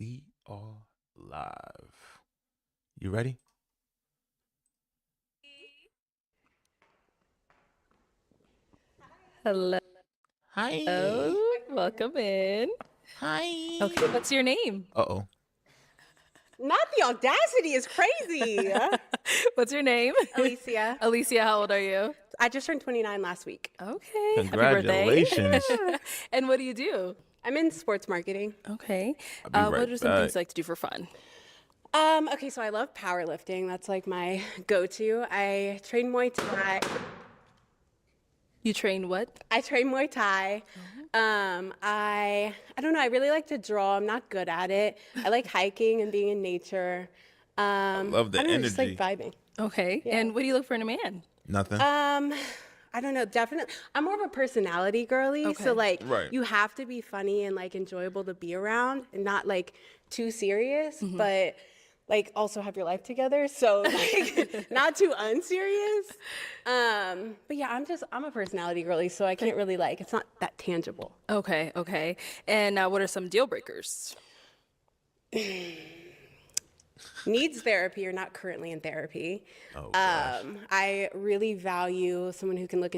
We are live. You ready? Hello, Hi. welcome in. Hi. Okay, what's your name? Uh-oh. Not the audacity is crazy. What's your name? Alicia. Alicia, how old are you? I just turned 29 last week. Okay, happy birthday. Congratulations. And what do you do? I'm in sports marketing. Okay. I'll be right What are some things back. you like to do for fun? Okay, so I love powerlifting. That's like my go-to. I train Muay Thai. You train what? I train Muay Thai. I don't know. I really like to draw. I'm not good at it. I like hiking and being in nature. Love the I don't know, just like energy. vibing. Okay. And what do you look for in a man? Nothing. I don't know, definitely. I'm more of a personality girly, Okay. so like Right. you have to be funny and like enjoyable to be around and not like too serious, but like also have your life together. So like not too unserious. But yeah, I'm a personality girly, so I can't really like it's not that tangible. Okay, okay. And what are some deal breakers? Needs therapy or not currently in therapy. Oh, gosh. I really value someone who can look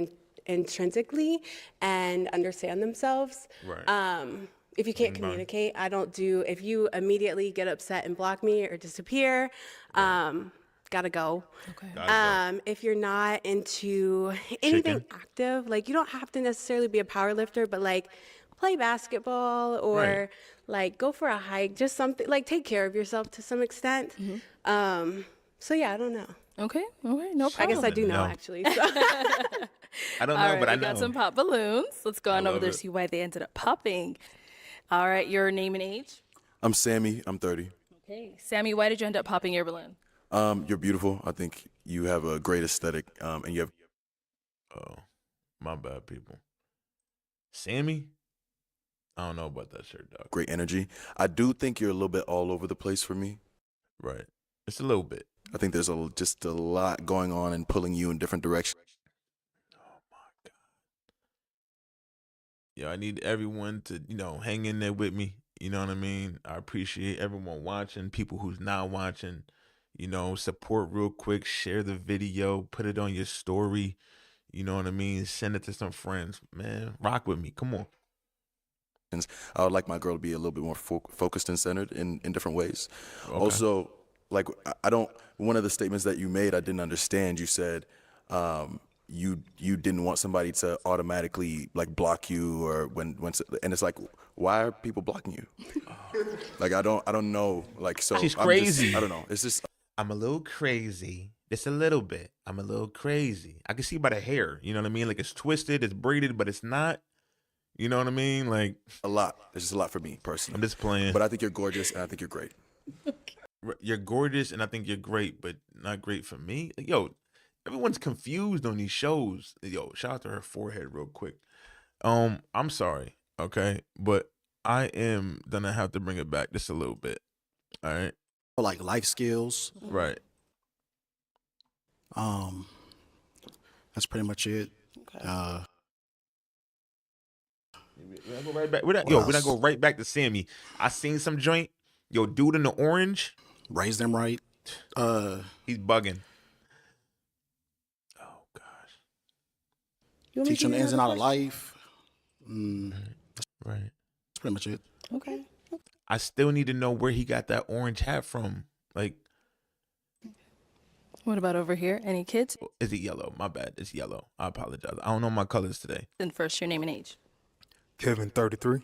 intrinsically and understand themselves. Right. If you can't communicate, I don't do, if you immediately get upset and block me or disappear, gotta go. Okay. Gotta If you're not into anything active, like you don't have to necessarily be a power lifter, but like play basketball or Right. like go for a hike, just something like take care of yourself to some extent. So yeah, I don't know. Okay, okay, no I problem. guess I do know No. actually. So. I don't know, All right, but I we got know. some pop balloons. Let's go on over love there it. see why they ended up popping. All right, your name and age? I'm Sammy. I'm 30. Okay. Sammy, why did you end up popping your balloon? You're beautiful. I think you have a great aesthetic, and you have Oh, my bad, people. Sammy? I don't know about that shirt, dog. great energy. I do think you're a little bit all over the place for me. Right. Just a little bit. I think there's just a lot going on and pulling you in different directions. Oh my God. Yo, I need everyone to, hang in there with me. You know what I mean? I appreciate everyone watching, people who's not watching, support real quick, share the video, put it on your story. You know what I mean? Send it to some friends. Man, rock with me. Come on. I would like my girl to be a little bit more focused and centered in different ways. Okay. Also, like I don't. One of the statements that you made, I didn't understand. You said you didn't want somebody to automatically like block you or and it's like, why are people blocking you? Like I don't know. Like so, She's I'm just- crazy. I don't know. It's just I'm a little crazy. Just a little bit. I'm a little crazy. I can see by the hair. You know what I mean? Like it's twisted, it's braided, but it's not. You know what I mean? Like a lot. It's just a lot for me personally. I'm just playing. But I think you're gorgeous and I think you're great. You're gorgeous and I think you're great, but not great for me. Like, yo, everyone's confused on these shows. Yo, shout out to her forehead real quick. I'm sorry, okay, but I am gonna have to bring it back just a little bit. All right, Like life skills. right. That's pretty much it. We go right back. We're gonna go right back to Sammy. I seen some joint. Yo, dude in the orange, Raise them right. he's bugging. Oh gosh. Teach them the ins and out of life. Right. That's pretty much it. Okay. I still need to know where he got that orange hat from. Like, What about over here? Any kids? is it yellow? My bad. It's yellow. I apologize. I don't know my colors today. And first, your name and age. Kevin, 33.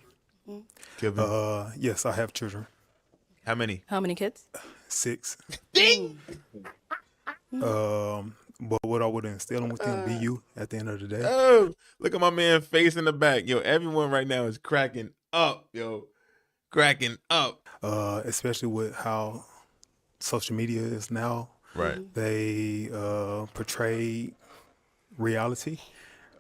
Kevin, Yes, I have children. how many? How many kids? 6. Ding! But what I would instill with them be you at the end of the day. Oh, look at my man face in the back. Yo, everyone right now is cracking up. Yo, cracking up. Especially with how social media is now. Right. They portray reality.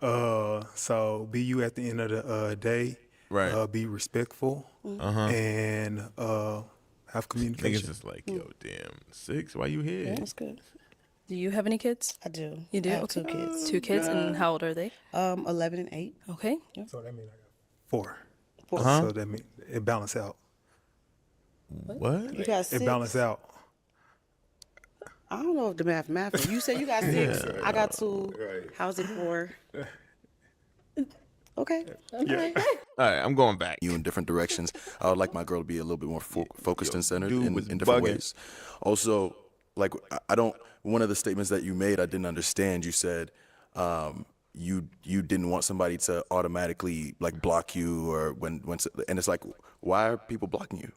So be you at the end of the day. Right. Be respectful and have Niggas communication. is like, yo, damn, 6? Why you here? That's good. Do you have any kids? I do. You do? I have Okay. 2 kids. 2 kids, and how old are they? 11 and 8. Okay. So that means I got 4. Uh-huh. So that means it balance out. What? You got 6. It balance out. I don't know if the math. You said you got 6. I got 2. How's it 4? Okay. Yeah. All right, I'm going back. You in different directions. I would like my girl to be a little bit more focused and centered dude in was different bugging. ways. Also, like I don't. One of the statements that you made, I didn't understand. You said you didn't want somebody to automatically like block you or and it's like, why are people blocking you?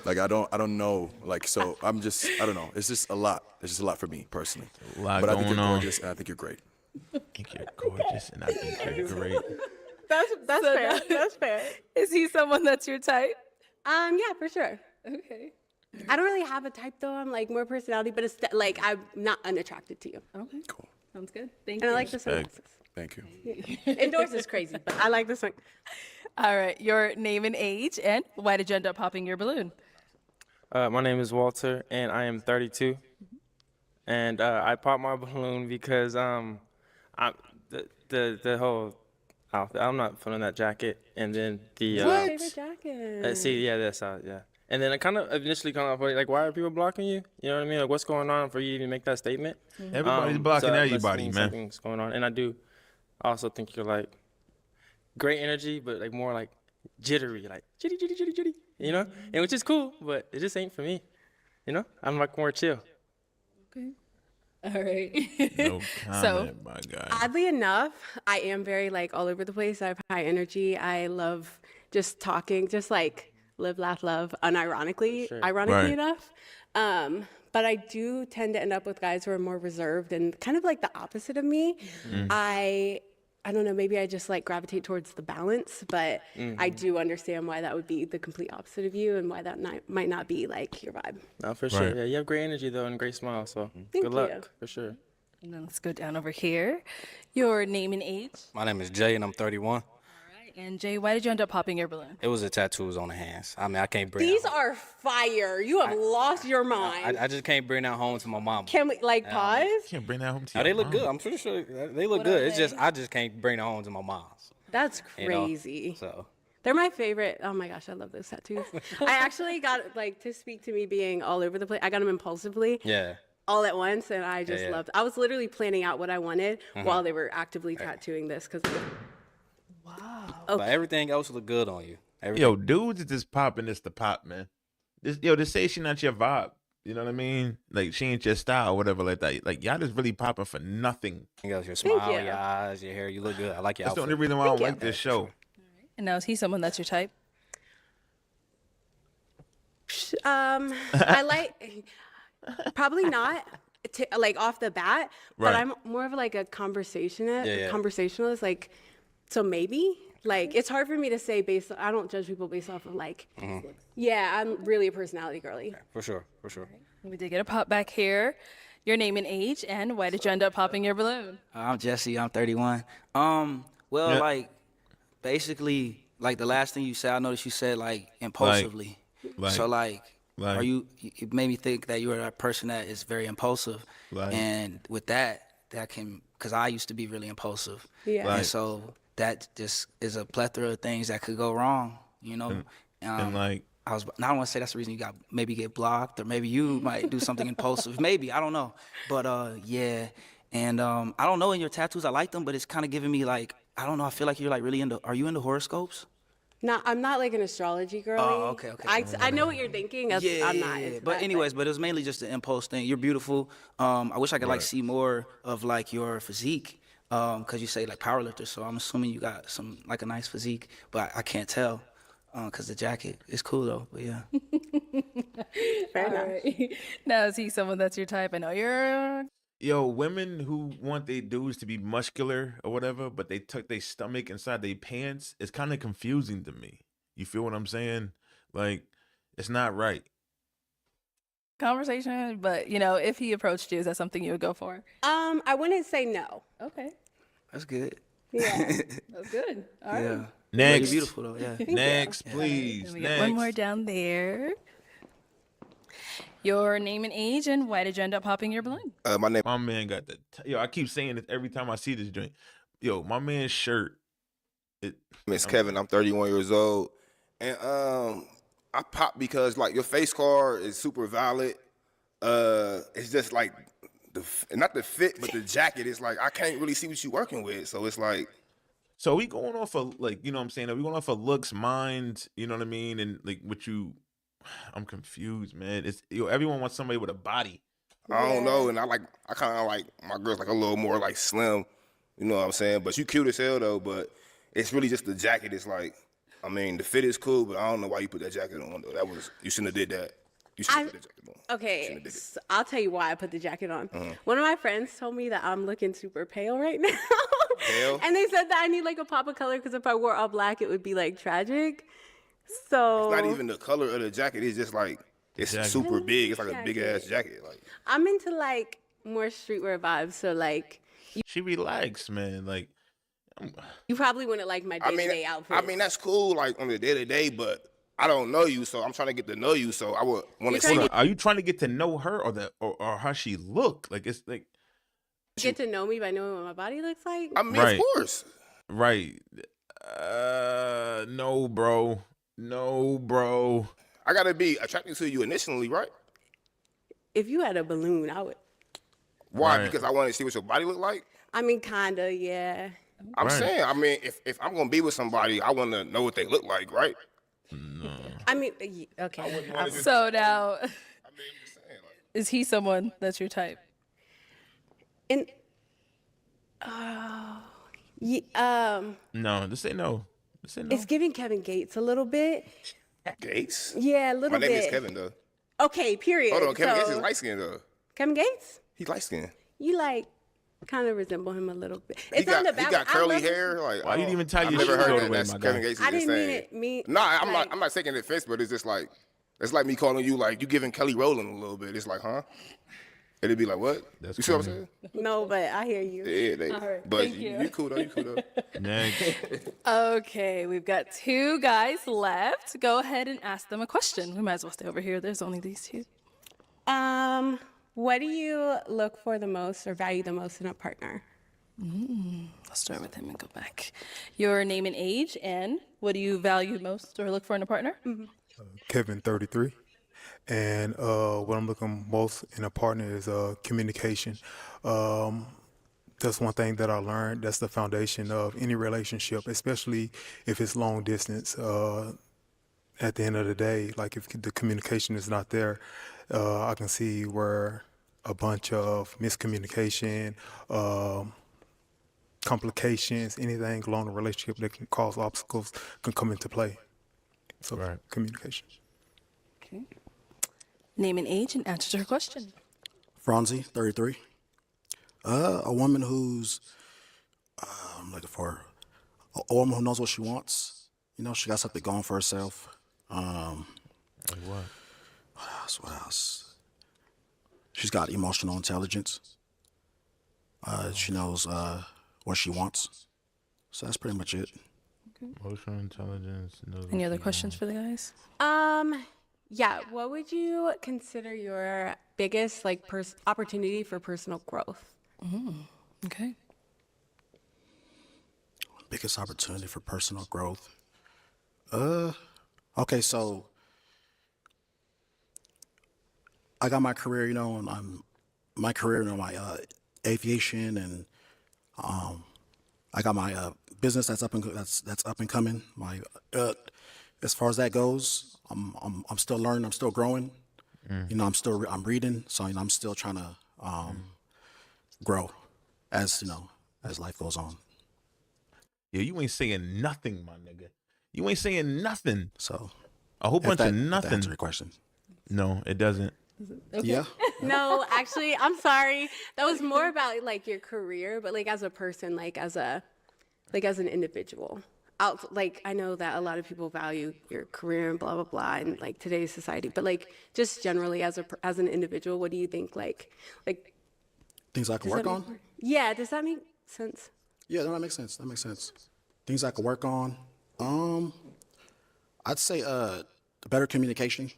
Like I don't know. Like so, I don't know. It's just a lot. It's just a lot for me personally. A lot But I think going you're on. gorgeous and I think you're great. I think you're gorgeous, and I think you're great. That's fair. That's fair. Is he someone that's your type? Yeah, for sure. Okay. I don't really have a type though. I'm like more personality, but it's like I'm not unattracted to you. Okay. Cool. Sounds good. Thank And I you. like the sunglasses. Thank you. Indoors is crazy, but I like this one. All right. Your name and age, and why did you end up popping your balloon? My name is Walter, and I am 32. And I popped my balloon because the whole outfit. I'm not feeling that jacket, and then the Favorite jacket. see, yeah, that's yeah. And then I kind of initially like, why are people blocking you? You know what I mean? Like, what's going on for you to even make that statement? Everybody's blocking so that must everybody, mean man. Something's going on, and I do also think you're like great energy, but like more like jittery, like jitty, you know? And which is cool, but it just ain't for me. You know? I'm like more chill. Okay. All right. No comment, my guy. Oddly enough, I am very like all over the place. I have high energy. I love just talking, just like live, laugh, love, unironically, ironically Right. enough. But I do tend to end up with guys who are more reserved and kind of like the opposite of me. I don't know, maybe I just like gravitate towards the balance, but I do understand why that would be the complete opposite of you and why that might not be like your vibe. No, for sure. Right. Yeah, you have great energy though and a great smile, so Thank good luck you. for sure. And then let's go down over here. Your name and age. My name is Jay, and I'm 31. All right. And Jay, why did you end up popping your balloon? It was the tattoos on the hands. I mean, I can't bring These that are fire. You have lost your mind. I just can't bring that home to my mom. Can we like pause? Can't bring that home to Now, you. they look good. I'm pretty sure they look good. It's just I just can't bring that home to my mom's. That's You know? crazy. So They're my favorite. Oh my gosh, I love those tattoos. I actually got like to speak to me being all over the place. I got them impulsively, yeah, all at once, and I just yeah. loved. I was literally planning out what I wanted while they were actively tattooing this because. but everything else look good on you. Everything. Yo, dudes is just popping this to pop, man. This say she not your vibe. You know what I mean? Like she ain't your style, whatever like that. Like y'all just really popping for nothing. Everything else, your smile, you. your eyes, your hair, you look good. I like your That's the outfit. only reason why I don't you. like this show. And now is he someone that's your type? I like probably not like off the bat, but Right. I'm more of like a conversationalist. Yeah, yeah. Conversationalist, like so maybe. Like it's hard for me to say based. I don't judge people based off of like. Yeah, I'm really a personality girly. For sure, for sure. We did get a pop back here. Your name and age, and why did you end up popping your balloon? I'm Jesse. I'm 31. Well, Yeah. like, basically, like the last thing you said, I noticed you said like impulsively. like- so like, like- are you? It made me think that you are a person that is very impulsive. Like- and with that can, because I used to be really impulsive. Yeah. Like- And so that just is a plethora of things that could go wrong. You know. And like I don't want to say that's the reason you maybe get blocked, or maybe you might do something impulsive. Maybe, I don't know. But yeah. And I don't know, in your tattoos, I like them, but it's kind of giving me like, I don't know, I feel like you're like really are you into horoscopes? I'm not like an astrology girly. Oh, okay. I know what you're thinking. I'm not. into But that, anyways, but it was mainly just the impulse thing. You're beautiful. I wish I could like see more of like your physique, because you say like powerlifter, so I'm assuming you got some like a nice physique, but I can't tell. Because the jacket is cool though, but yeah. Fair All enough. right. Now is he someone that's your type? I know you're. yo, women who want their dudes to be muscular or whatever, but they tuck their stomach inside their pants, it's kind of confusing to me. You feel what I'm saying? Like, it's not right. Conversation, but if he approached you, is that something you would go for? I wouldn't say no. Okay, That's good. Yeah. that's good. All right. Yeah. Next. You're beautiful though, yeah. Next, please. Then we got Next. one more down there. Your name and age, and why did you end up popping your balloon? My name. My man got the yo. I keep saying this every time I see this joint. Yo, my man's shirt. Miss Kevin. I'm 31 years old, and I pop because like your face card is super valid. It's just like not the fit, but the jacket. It's like I can't really see what you're working with. So it's like. So we going off of like, you know what I'm saying? Are we going off of looks, mind, you know what I mean? And like what you I'm confused, man. It's everyone wants somebody with a body. I don't know, and I kind of like my girl's like a little more like slim, you know what I'm saying? But you cute as hell though. But it's really just the jacket. It's like, I mean, the fit is cool, but I don't know why you put that jacket on though. You shouldn't have did that. You should have put that jacket on. Okay, so I'll tell you why I put the jacket on. One of my friends told me that I'm looking super pale right now. Pale? And they said that I need like a pop of color because if I wore all black, it would be like tragic. So It's not even the color of the jacket. It's just like it's super big. It's like a big ass jacket. Like I'm into like more streetwear vibes. So like She relaxed, man. Like you probably wouldn't like my day-to-day outfit. I mean that's cool like on the day to day, but I don't know you, so I'm trying to get to know you. So I would want to see. hold on, are you trying to get to know her or how she look? Like it's like Get to know me by knowing what my body looks like. I mean, Right. of course. right. No, bro. No, bro. I gotta be attracted to you initially, right? If you had a balloon, I would. Why? Right. Because I want to see what your body look like. I mean, kinda, yeah. I'm Right. saying, I mean, if I'm gonna be with somebody, I want to know what they look like, right? I mean, okay. So now, is he someone that's your type? And No, just say no. Just say no. it's giving Kevin Gates a little bit. Gates. Yeah, a little My bit. name is Kevin though. Okay, period. Hold on, Kevin Gates is So- light skinned though. Kevin Gates? He's light skinned. You like kind of resemble him a little bit. He It's not got, the bad. he got I curly love him. hair. Like Why you didn't even tell I've you never she heard go that. away, That's my Kevin guy? Gates. I Is didn't mean saying. it. Me. No, I'm like, not. I'm not taking offense, but it's just like it's like me calling you like you giving Kelly Rowland a little bit. It's like, huh? It'd be like, what? That's You see what I'm funny. saying? No, but I hear you. Yeah, they, right, but thank you. you cool though. You cool though. Next. Okay, we've got 2 guys left. Go ahead and ask them a question. We might as well stay over here. There's only these 2. What do you look for the most or value the most in a partner? I'll start with him and go back. Your name and age, and what do you value most or look for in a partner? Kevin, 33. And what I'm looking most in a partner is communication. That's one thing that I learned. That's the foundation of any relationship, especially if it's long distance. At the end of the day, like if the communication is not there, I can see where a bunch of miscommunication, complications, anything along the relationship that can cause obstacles can come into play. So Right. communication. Okay. Name and age and answer to her question. Franzi, 33. A woman who's, I'm looking for a woman who knows what she wants. You know, she got something going for herself. Like what? What else? She's got emotional intelligence. She knows what she wants. So that's pretty much it. Emotional intelligence. knows Any what other she questions for the guys? Yeah. What would you consider your biggest like opportunity for personal growth? Okay. Biggest opportunity for personal growth. Okay, so I got my career, you know, and my aviation, and I got my business that's up and coming. My as far as that goes, I'm still learning, I'm still growing. You know, I'm reading, so you know, I'm still trying to grow as life goes on. Yeah, you ain't saying nothing, my nigga. You ain't saying nothing. So A whole bunch of if that nothing. answers your question. No, it doesn't. Yeah. No, actually, I'm sorry. That was more about like your career, but like as a person, like as an individual. Like I know that a lot of people value your career and blah blah blah in like today's society, but like just generally as an individual, what do you think like Things I can does work that on. make- Yeah, does that make sense? Yeah, that makes sense. That makes sense. Things I could work on. I'd say better communication.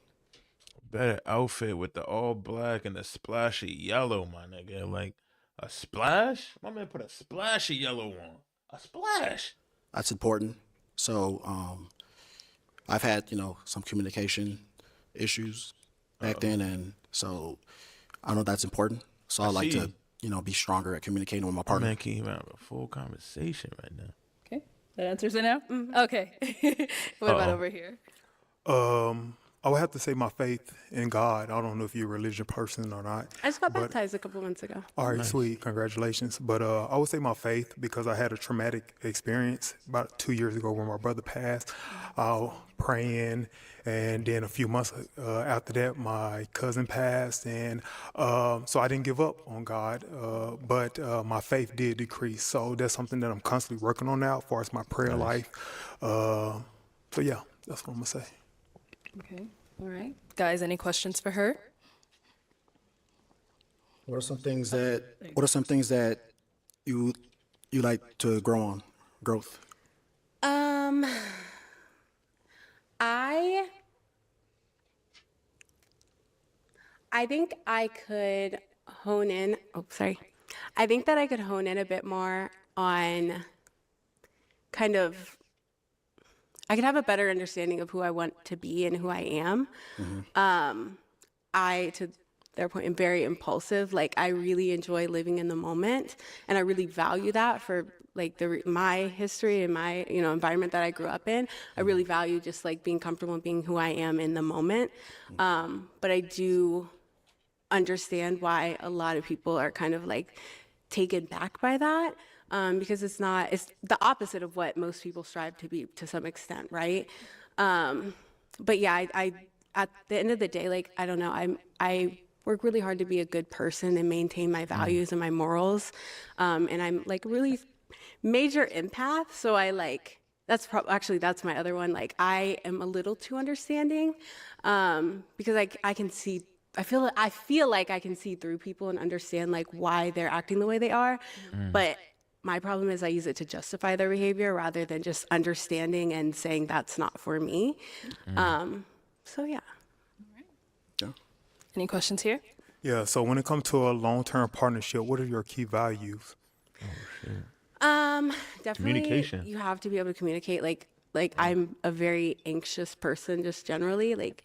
Better outfit with the all black and the splashy yellow, my nigga. Like a splash? My man put a splashy yellow on. A splash. That's important. So I've had, some communication issues back then, and so I know that's important. So I like see. to, be stronger at communicating with my My partner. man can't even have a full conversation right now. Okay, that answers it now. Okay. What about over here? I would have to say my faith in God. I don't know if you're a religious person or not. I just got but- baptized a couple months ago. All right, sweet. Congratulations. But I would say my faith because I had a traumatic experience about 2 years ago when my brother passed. I was praying, and then a few months after that, my cousin passed. And so I didn't give up on God, but my faith did decrease. So that's something that I'm constantly working on now as far as my prayer life. So, yeah, that's what I'm going to say. Okay. All right. Guys, any questions for her? What are some things that you like to grow on? Growth. I think I could hone in. Oh, sorry. I think that I could hone in a bit more on kind of. I could have a better understanding of who I want to be and who I am. To their point, am very impulsive. Like, I really enjoy living in the moment, and I really value that for like my history and my environment that I grew up in. I really value just like being comfortable and being who I am in the moment. But I do understand why a lot of people are kind of like taken back by that. Because it's the opposite of what most people strive to be to some extent, right? But yeah, I at the end of the day, like, I don't know, I work really hard to be a good person and maintain my values and my morals, and I'm like really major empath, so I like that's my other one. Like, I am a little too understanding, because I can see. I feel like I can see through people and understand like why they're acting the way they are, but my problem is I use it to justify their behavior rather than just understanding and saying that's not for me. So yeah. Any questions here? Yeah, so when it comes to a long-term partnership, what are your key values? Definitely Communication. you have to be able to communicate. Like I'm a very anxious person just generally. Like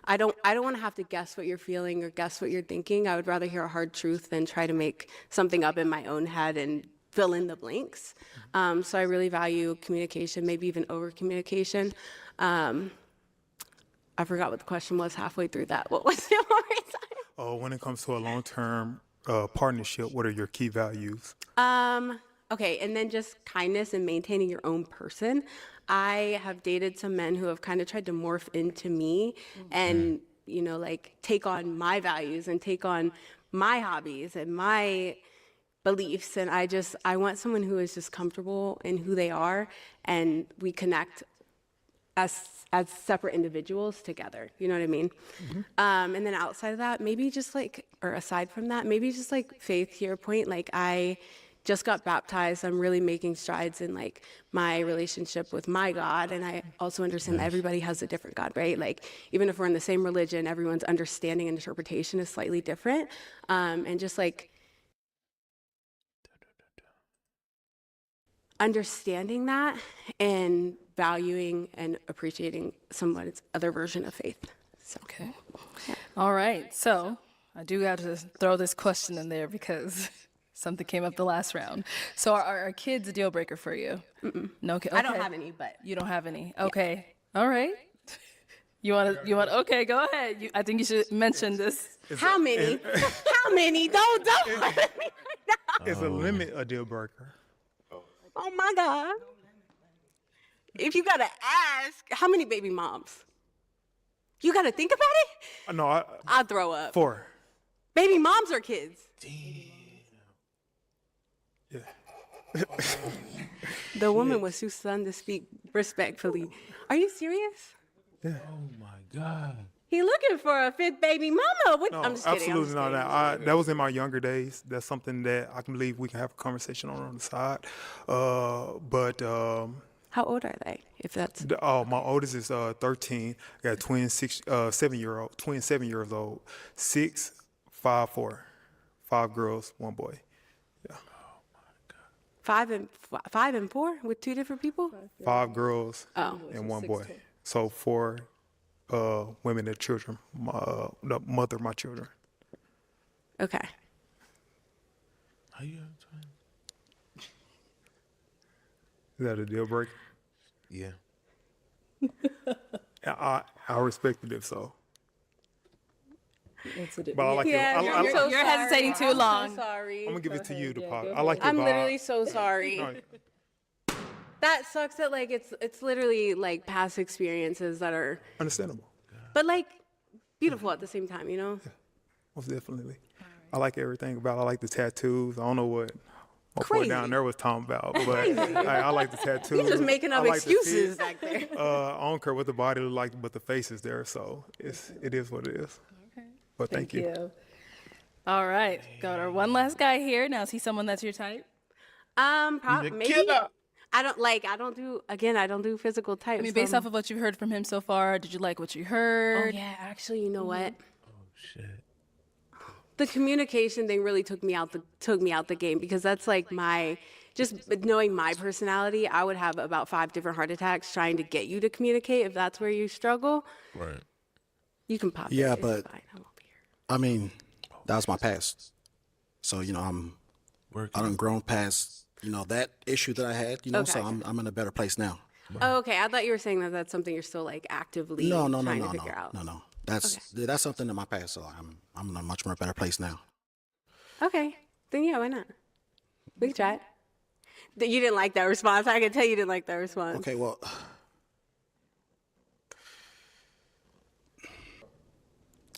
I don't want to have to guess what you're feeling or guess what you're thinking. I would rather hear a hard truth than try to make something up in my own head and fill in the blanks. So I really value communication, maybe even over communication. I forgot what the question was halfway through that. What was it one more time? When it comes to a long-term partnership, what are your key values? Okay, and then just kindness and maintaining your own person. I have dated some men who have kind of tried to morph into me and, like take on my values and take on my hobbies and my beliefs. And I want someone who is just comfortable in who they are, and we connect as separate individuals together. You know what I mean? And then outside of that, aside from that, maybe just like faith, to your point, like I just got baptized. I'm really making strides in like my relationship with my God. And I also understand that everybody has a different God, right? Like even if we're in the same religion, everyone's understanding and interpretation is slightly different. And just like understanding that and valuing and appreciating someone's other version of faith. So. Okay. All right. So I do have to throw this question in there because something came up the last round. So are kids a deal breaker for you? No. Okay. I don't have any, but You don't have any. Okay. All right. You want? Okay, go ahead. I think you should mention this. how many? How many? Don't. Is a limit a deal breaker? Oh my God. If you gotta ask, how many baby moms? You gotta think about it? No, I'll throw up. 4. Baby moms or kids? Yeah. The woman was too stunned to speak respectfully. Are you serious? Oh my God. He looking for a 5th baby mama. What? No, I'm just kidding. absolutely not. That was in my younger days. That's something that I can believe we can have a conversation on the side. But How old are they? If that's my oldest is 13. I got twin 7 years old. 6, 5, 4, 5 girls, 1 boy. 5 and 4 with 2 different people. 5 girls Oh. and 1 boy. So for women and children, the mother of my children. Okay. How you have twins? Is that a deal breaker? Yeah. I respected it so. It's a But I like Yeah, it. I, you're, You're hesitating too long. I'm so sorry. I'm gonna give it to you, Yeah, Deposit. go I like your I'm vibe. literally so sorry. No, That sucks that like it's literally like past experiences that are, understandable. but like beautiful at the same time, you know? Most definitely. I like everything about it. I like the tattoos. I don't know what my boy Crazy. down there was talking about, but I like the tattoos. He's just making up I like the excuses fit. back there. I don't care what the body look like, but the face is there, so it is what it is. Okay. But thank you. All right, got our one last guy here. Now, is he someone that's your type? Maybe. I don't do physical types. I mean, based off of what you've heard from him so far, did you like what you heard? Oh yeah, actually, you know what? Shit. The communication thing really took me out the game, because that's like just knowing my personality, I would have about 5 different heart attacks trying to get you to communicate. If that's where you struggle, Right. you can pop. Yeah, it. It's but- fine. I won't be here. I mean, that was my past. So, I done grown past, that issue that I had, so Okay. I'm in a better place now. Oh, okay. I thought you were saying that that's something you're still like actively trying to figure out. No. That's something in my past, so I'm in a much more better place now. Okay. Then yeah, why not? We can try it. You didn't like that response. I can tell you didn't like that response. Okay, well,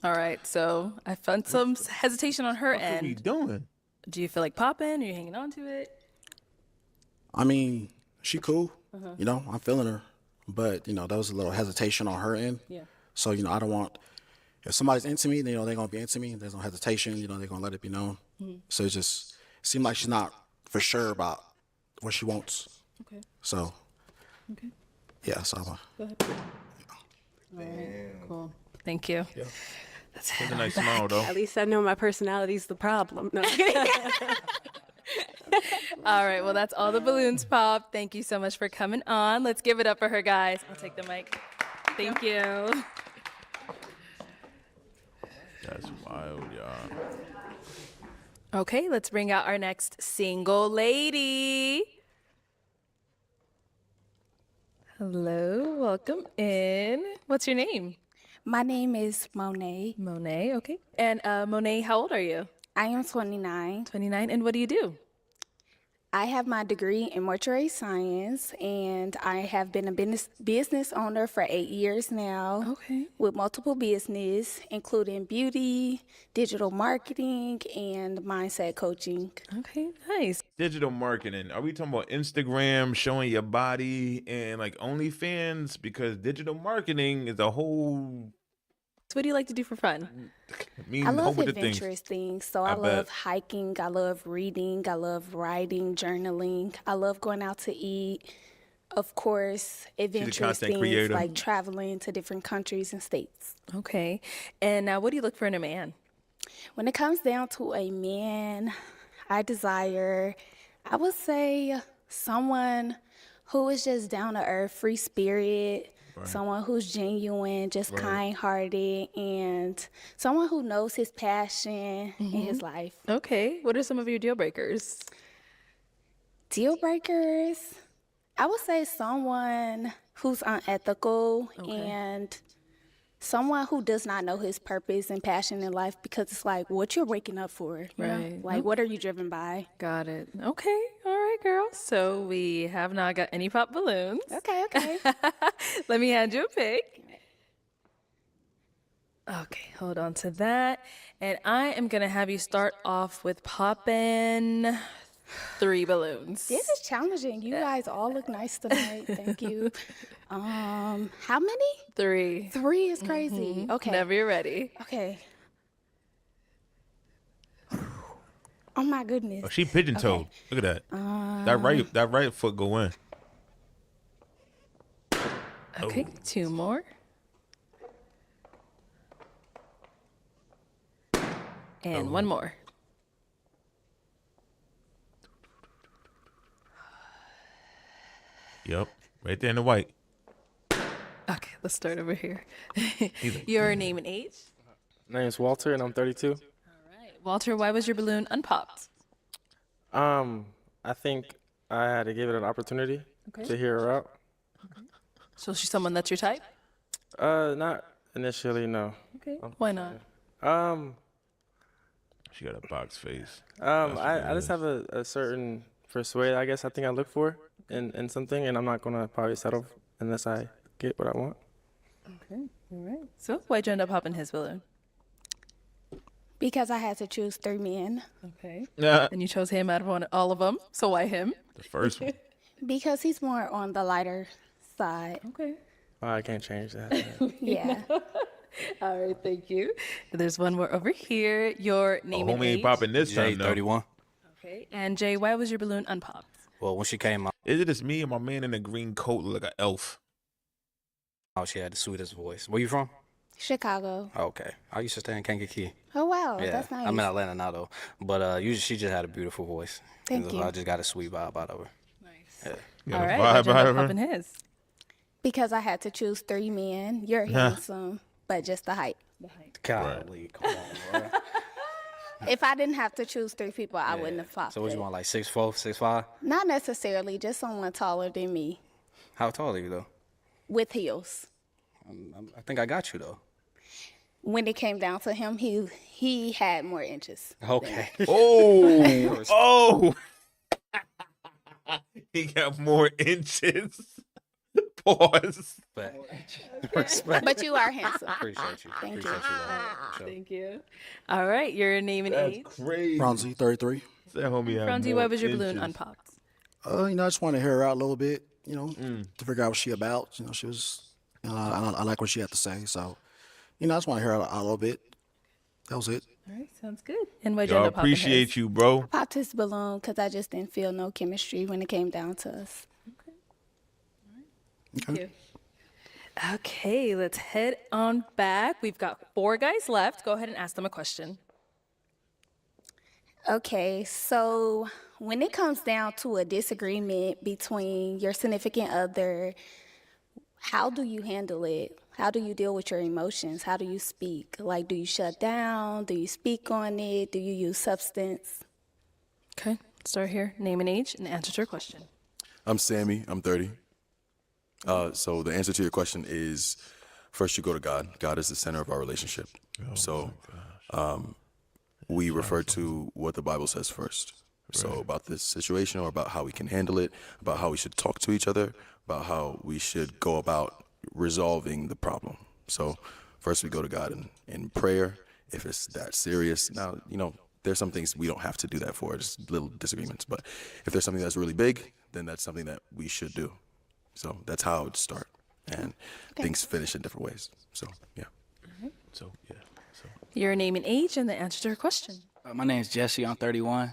All right, so I found some hesitation on her What are we end. doing? Do you feel like popping? Are you hanging on to it? I mean, she cool. I'm feeling her, but there was a little hesitation on her end. Yeah. So I don't want, if somebody's into me, then they're gonna be into me. There's no hesitation. They're gonna let it be known. So it just seemed like she's not for sure about what she wants. Okay. So Okay. yeah, so I'm Go ahead. All right, cool. Thank you. Yeah. That's a nice smile, though. At least I know my personality's the problem. No, I'm kidding. All right, well, that's all the balloons popped. Thank you so much for coming on. Let's give it up for her, guys. I'll take the mic. Thank you. That's wild, y'all. Okay, let's bring out our next single lady. Hello, welcome in. What's your name? My name is Monet. Monet, okay. And Monet, how old are you? I am 29. 29, and what do you do? I have my degree in mortuary science, and I have been a business owner for 8 years now. Okay. With multiple business, including beauty, digital marketing, and mindset coaching. Okay, nice. Digital marketing. Are we talking about Instagram, showing your body, and like OnlyFans? Because digital marketing is a whole. So what do you like to do for fun? I love things. adventurous things. So I I love bet. hiking. I love reading. I love writing, journaling. I love going out to eat. Of course, adventurous content things creator. like traveling to different countries and states. Okay. And what do you look for in a man? When it comes down to a man, I would say someone who is just down to earth, free spirit, someone who's genuine, just kind-hearted, and someone who knows his passion in his life. Okay. What are some of your deal breakers? Deal breakers, I would say someone who's unethical and someone who does not know his purpose and passion in life, because it's like what you're waking up for. You know? Right. Like, what are you driven by? Got it. Okay. All right, girl. So we have not got any pop balloons. Okay. Let me hand you a pick. Okay, hold on to that. And I am going to have you start off with popping 3 balloons. This is challenging. You guys all look nice tonight. Thank you. How many? 3. 3 is crazy. Okay. Whenever you're ready. Okay. Oh my goodness. Oh, she pigeon-toed. Look at that. That right foot go in. Okay, 2 more. And 1 more. Yep. Right there in the white. Okay, Let's start over here. Your name and age. My name's Walter, and I'm 32. All right. Walter, why was your balloon unpopped? I think I had to give it an opportunity to hear her out. So she's someone that's your type? Not initially, no. Okay. Why not? She got a box face. I just have a certain persuade, I guess, I think I look for in something, and I'm not gonna probably settle unless I get what I want. Okay. All right. So why'd you end up popping his balloon? Because I had to choose 3 men. Okay. Yeah. And you chose him out of all of them. So why him? The first one. Because he's more on the lighter side. Okay. Oh, I can't change that. Yeah. All right. Thank you. There's one more over here. Your Oh, name and homie age. ain't popping this time, though. 31. Okay. And Jay, why was your balloon unpopped? Well, when she came Is it just me or my man in a green coat look like an elf? out, she had the sweetest voice. Where you from? Chicago. Okay. I used to stay in Kankakee. Oh, wow. Yeah. That's nice. I'm in Atlanta now, though. But she just had a beautiful voice. Thank And you. I just got a sweet vibe out of her. Nice. You All got a right. vibe Why'd you out end of up her? popping his? Because I had to choose 3 men. You're handsome, but just the height. Golly, come on, bro. If I didn't have to choose 3 people, I wouldn't have popped So what it. you want, like 6'4", 6'5"? Not necessarily, just someone taller than me How tall are you, though? with heels. I think I got you, though. When it came down to him, he had more inches. Okay. Oh, oh. He got more inches. Pause. But, respect. But you are handsome. Appreciate you. Thank Appreciate you. you. Lord. Sure. Thank you. All right. Your name and age. Crazy. Bronzy, 33. That homie had Franzi, more why was your balloon inches. unpopped? You know, I just want to hear her out a little bit, you know, to figure out what she about. You know, she was, you know, I like what she had to say. So, you know, I just want to hear her out a little bit. That was it. All right. Sounds good. And why'd you Yo, I end up popping appreciate his? you, bro. Popped his balloon because I just didn't feel no chemistry when it came down to us. Thank you. Okay, let's head on back. We've got 4 guys left. Go ahead and ask them a question. Okay, so when it comes down to a disagreement between your significant other, how do you handle it? How do you deal with your emotions? How do you speak? Like, do you shut down? Do you speak on it? Do you use substance? Okay, start here. Name and age and answer to your question. I'm Sammy. I'm 30. So the answer to your question is, first you go to God. God is the center of our relationship. We refer to what the Bible says first. So about this situation, or about how we can handle it, about how we should talk to each other, about how we should go about resolving the problem. So first we go to God in prayer. If it's that serious, now, you know, there's some things we don't have to do that for, just little disagreements. But if there's something that's really big, then that's something that we should do. So that's how it would start. And things finish in different ways. So, yeah. So, yeah. So. Your name and age and the answer to your question. My name's Jesse. I'm 31.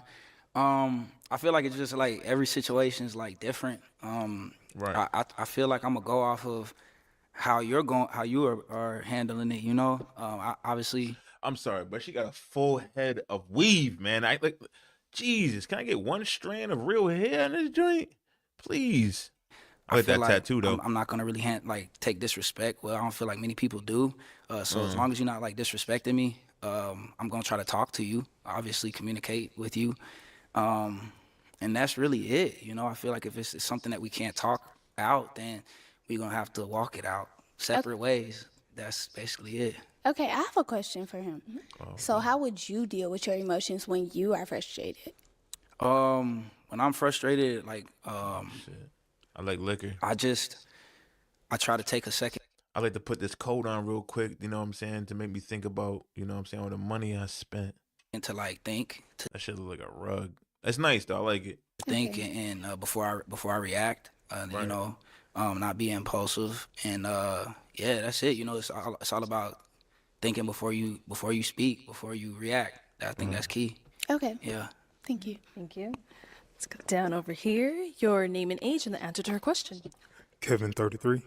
I feel like it's just like every situation is like different. Right. I feel like I'm gonna go off of how you are handling it. You know, obviously. I'm sorry, but she got a full head of weave, man. I like, Jesus, can I get one strand of real hair in this joint? Please. I like feel that like tattoo, though. I'm not gonna really take disrespect. Well, I don't feel like many people do. So as long as you're not like disrespecting me, I'm gonna try to talk to you. Obviously, communicate with you, and that's really it. You know, I feel like if it's something that we can't talk out, then we're gonna have to walk it out separate ways. That's basically it. Okay, I have a question for him. So how would you deal with your emotions when you are frustrated? When I'm frustrated, like I like liquor. I try to take a second. I like to put this coat on real quick, you know what I'm saying, to make me think about, you know what I'm saying, all the money I spent. And to like think, That shit look like a rug. It's nice, though. I like it. and before I react, you know, not be impulsive, and yeah, that's it. You know, it's all about thinking before you speak, before you react. I think that's key. Okay, Yeah. thank you. Thank you. Let's go down over here. Your name and age and the answer to her question. Kevin, 33.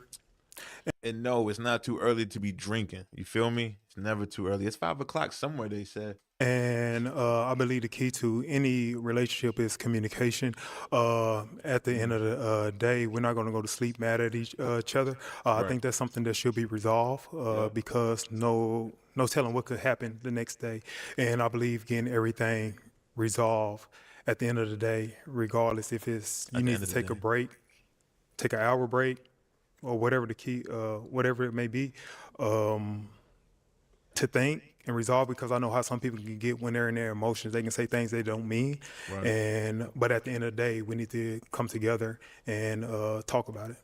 And no, it's not too early to be drinking. You feel me? It's never too early. It's 5 o'clock somewhere, they said. And I believe the key to any relationship is communication. At the end of the day, we're not going to go to sleep mad at each other. I think that's something that should be resolved because no telling what could happen the next day. And I believe getting everything resolved at the end of the day, regardless if it's you need to take a break, take an hour break, or whatever the key, whatever it may be, to think and resolve, because I know how some people can get when they're in their emotions. They can say things they don't mean, but at the end of the day, we need to come together and talk about it.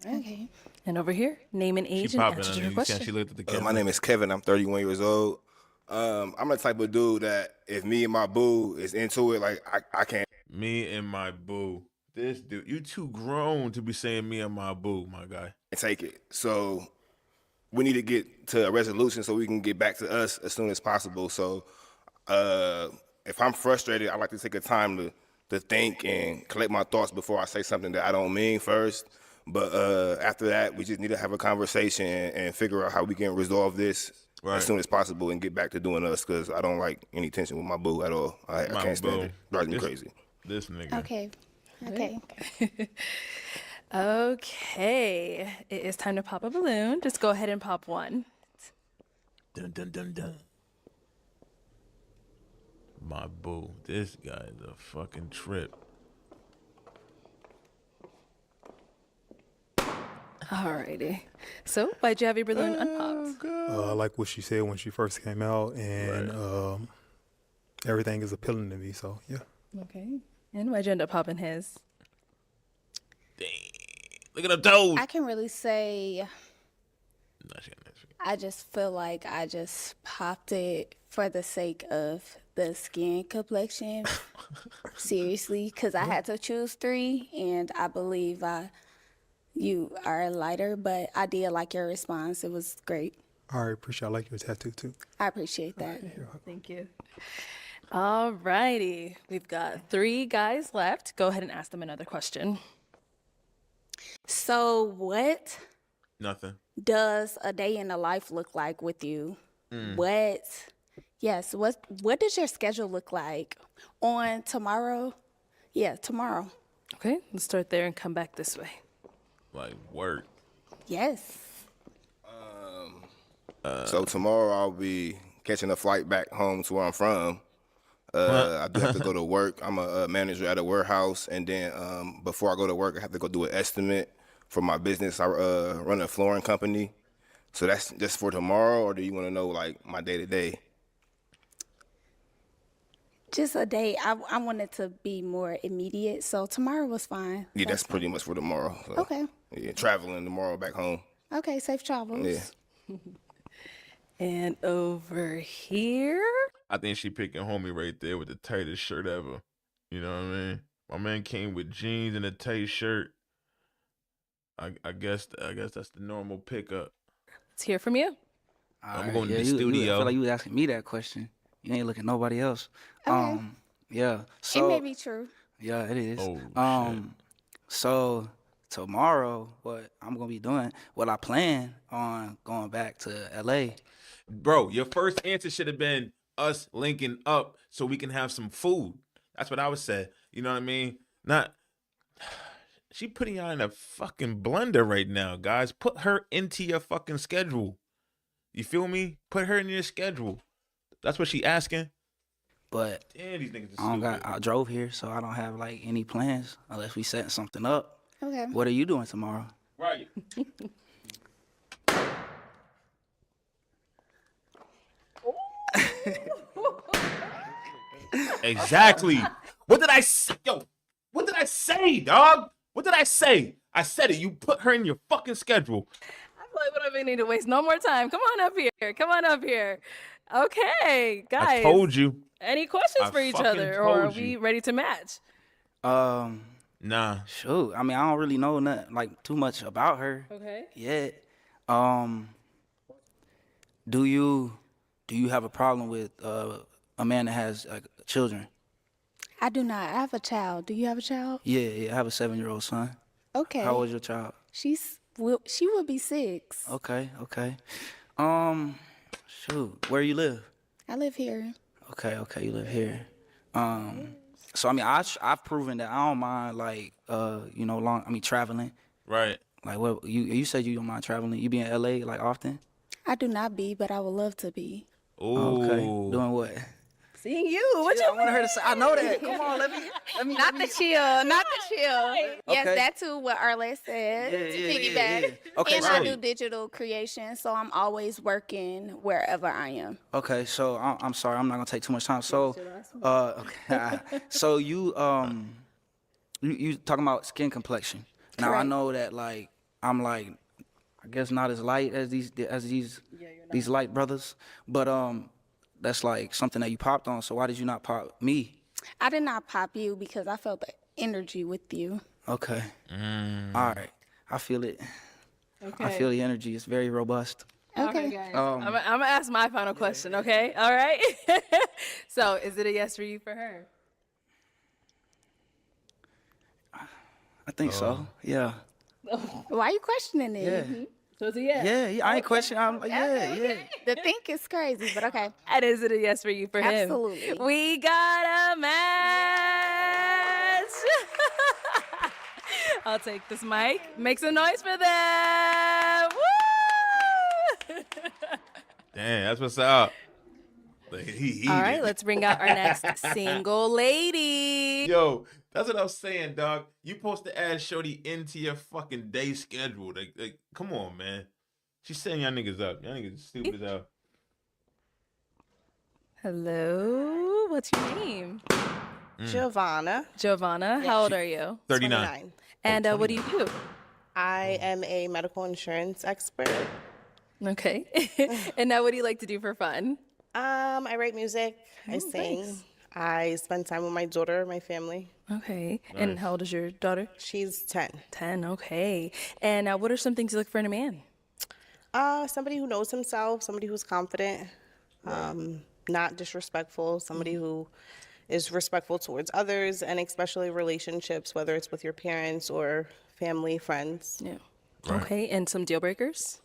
Okay. And over here, name and age and answer to her question. She looked at the camera. My name is Kevin. I'm 31 years old. I'm the type of dude that if me and my boo is into it, like I can't. Me and my boo. This dude, you too grown to be saying me and my boo, my guy. Take it. So we need to get to a resolution so we can get back to us as soon as possible. So if I'm frustrated, I like to take a time to think and collect my thoughts before I say something that I don't mean first. But after that, we just need to have a conversation and figure out how we can resolve this as soon as possible and get back to doing us, because I don't like any tension with my boo at all. I can't stand it. Drives me crazy. This nigga. Okay. Okay. It is time to pop a balloon. Just go ahead and pop one. Dun, dun, dun, dun. My boo. This guy is a fucking trip. Alrighty. So, why'd you have your balloon unpopped? I like what she said when she first came out, and everything is appealing to me. So yeah. Okay. And why'd you end up popping his? Dang. Look at her toes. I can really say Nah, she got next week. I just feel like I just popped it for the sake of the skin complexion. Seriously, because I had to choose 3, and I believe you are lighter, but I did like your response. It was great. All right, appreciate. I like your tattoo too. I appreciate that. Thank you. Alrighty. We've got 3 guys left. Go ahead and ask them another question. So, what Nothing. does a day in the life look like with you? What does your schedule look like on tomorrow? Yeah, tomorrow. Okay, let's start there and come back this way. Like work. Yes. So tomorrow I'll be catching a flight back home to where I'm from. I do have to go to work. I'm a manager at a warehouse, and then before I go to work, I have to go do an estimate for my business. I run a flooring company. So that's just for tomorrow, or do you want to know like my day to day? Just a day. I wanted to be more immediate, so tomorrow was fine. Yeah, that's pretty much for tomorrow. So, Okay. Yeah, traveling tomorrow back home. Okay, safe travels. Yeah. And over here. I think she picking homie right there with the tightest shirt ever. You know what I mean? My man came with jeans and a tight shirt. I guess that's the normal pickup. Let's hear from you. I'm going to the I studio. feel like you was asking me that question. You ain't looking at nobody else. Yeah. So It may be true. yeah, it is. Oh, shit. So tomorrow, what I'm gonna be doing, what I plan on going back to LA. Bro, your first answer should have been us linking up so we can have some food. That's what I would say. You know what I mean? Not. She putting y'all in a fucking blender right now, guys. Put her into your fucking schedule. You feel me? Put her in your schedule. That's what she asking. But Damn, these niggas are stupid. I drove here, so I don't have like any plans unless we setting something up. Okay. What are you doing tomorrow? Right. Exactly. What did I say? Yo, what did I say, dog? What did I say? I said it. You put her in your fucking schedule. I feel like we don't even need to waste no more time. Come on up here. Come on up here. Okay, guys. I told you. Any questions I for each fucking other, or are told we you. ready to match? Nah. Shoot. I mean, I don't really know nothing, like too much about her Okay. yet. Do you have a problem with a man that has like children? I do not. I have a child. Do you have a child? Yeah, I have a 7-year-old son. Okay. How old is your child? She would be 6. Okay. Shoot, where you live? I live here. Okay, you live here. So I mean, I've proven that I don't mind like traveling. Right. Like what you said you don't mind traveling. You be in LA like often? I do not be, but I would love to be. Ooh. Okay. Doing what? Seeing you. What Yeah, you I want her to say. I know that. Come on, let me. Not the chill, not the chill. Yes, Okay. that too. What Arlette said. Yeah, to yeah, piggyback. yeah. Okay, And so- I do digital creation, so I'm always working wherever I am. Okay, so I'm sorry, I'm not gonna take too much time. So, okay, so you talking about skin complexion? Now I Correct. know that like I'm like I guess not as light as these light brothers, but that's like something that you popped on. So why did you not pop me? I did not pop you because I felt the energy with you. Okay, all right, I feel it. I feel the energy. It's very robust. Okay. Guys. I'm gonna ask my final question, okay? All right. So, is it a yes for you for her? I think so. Yeah. Why are you questioning it? Yeah. So it's a yes. Yeah. I ain't questioning. I'm like, yeah. The think is crazy, but okay. And is it a yes for you for him? Absolutely. We got a match. I'll take this mic. Make some noise for them. Woo! Damn, that's what's up. Like, All right, let's bring out our next single lady. Yo, that's what I was saying, dog. You supposed to add Shorty into your fucking day schedule. Like, come on, man. She's setting y'all niggas up. Y'all niggas stupid as hell. Hello, what's your name? Giovanna. Giovanna. How old are you? 39. And what do you do? I am a medical insurance expert. Okay. And now what do you like to do for fun? I write music. I sing. nice. I spend time with my daughter, my family. Okay. And how old is your daughter? She's 10. 10. Okay. And what are some things you look for in a man? Somebody who knows himself, somebody who's confident, not disrespectful, somebody who is respectful towards others, and especially relationships, whether it's with your parents or family, friends. Yeah. Okay. And some deal breakers?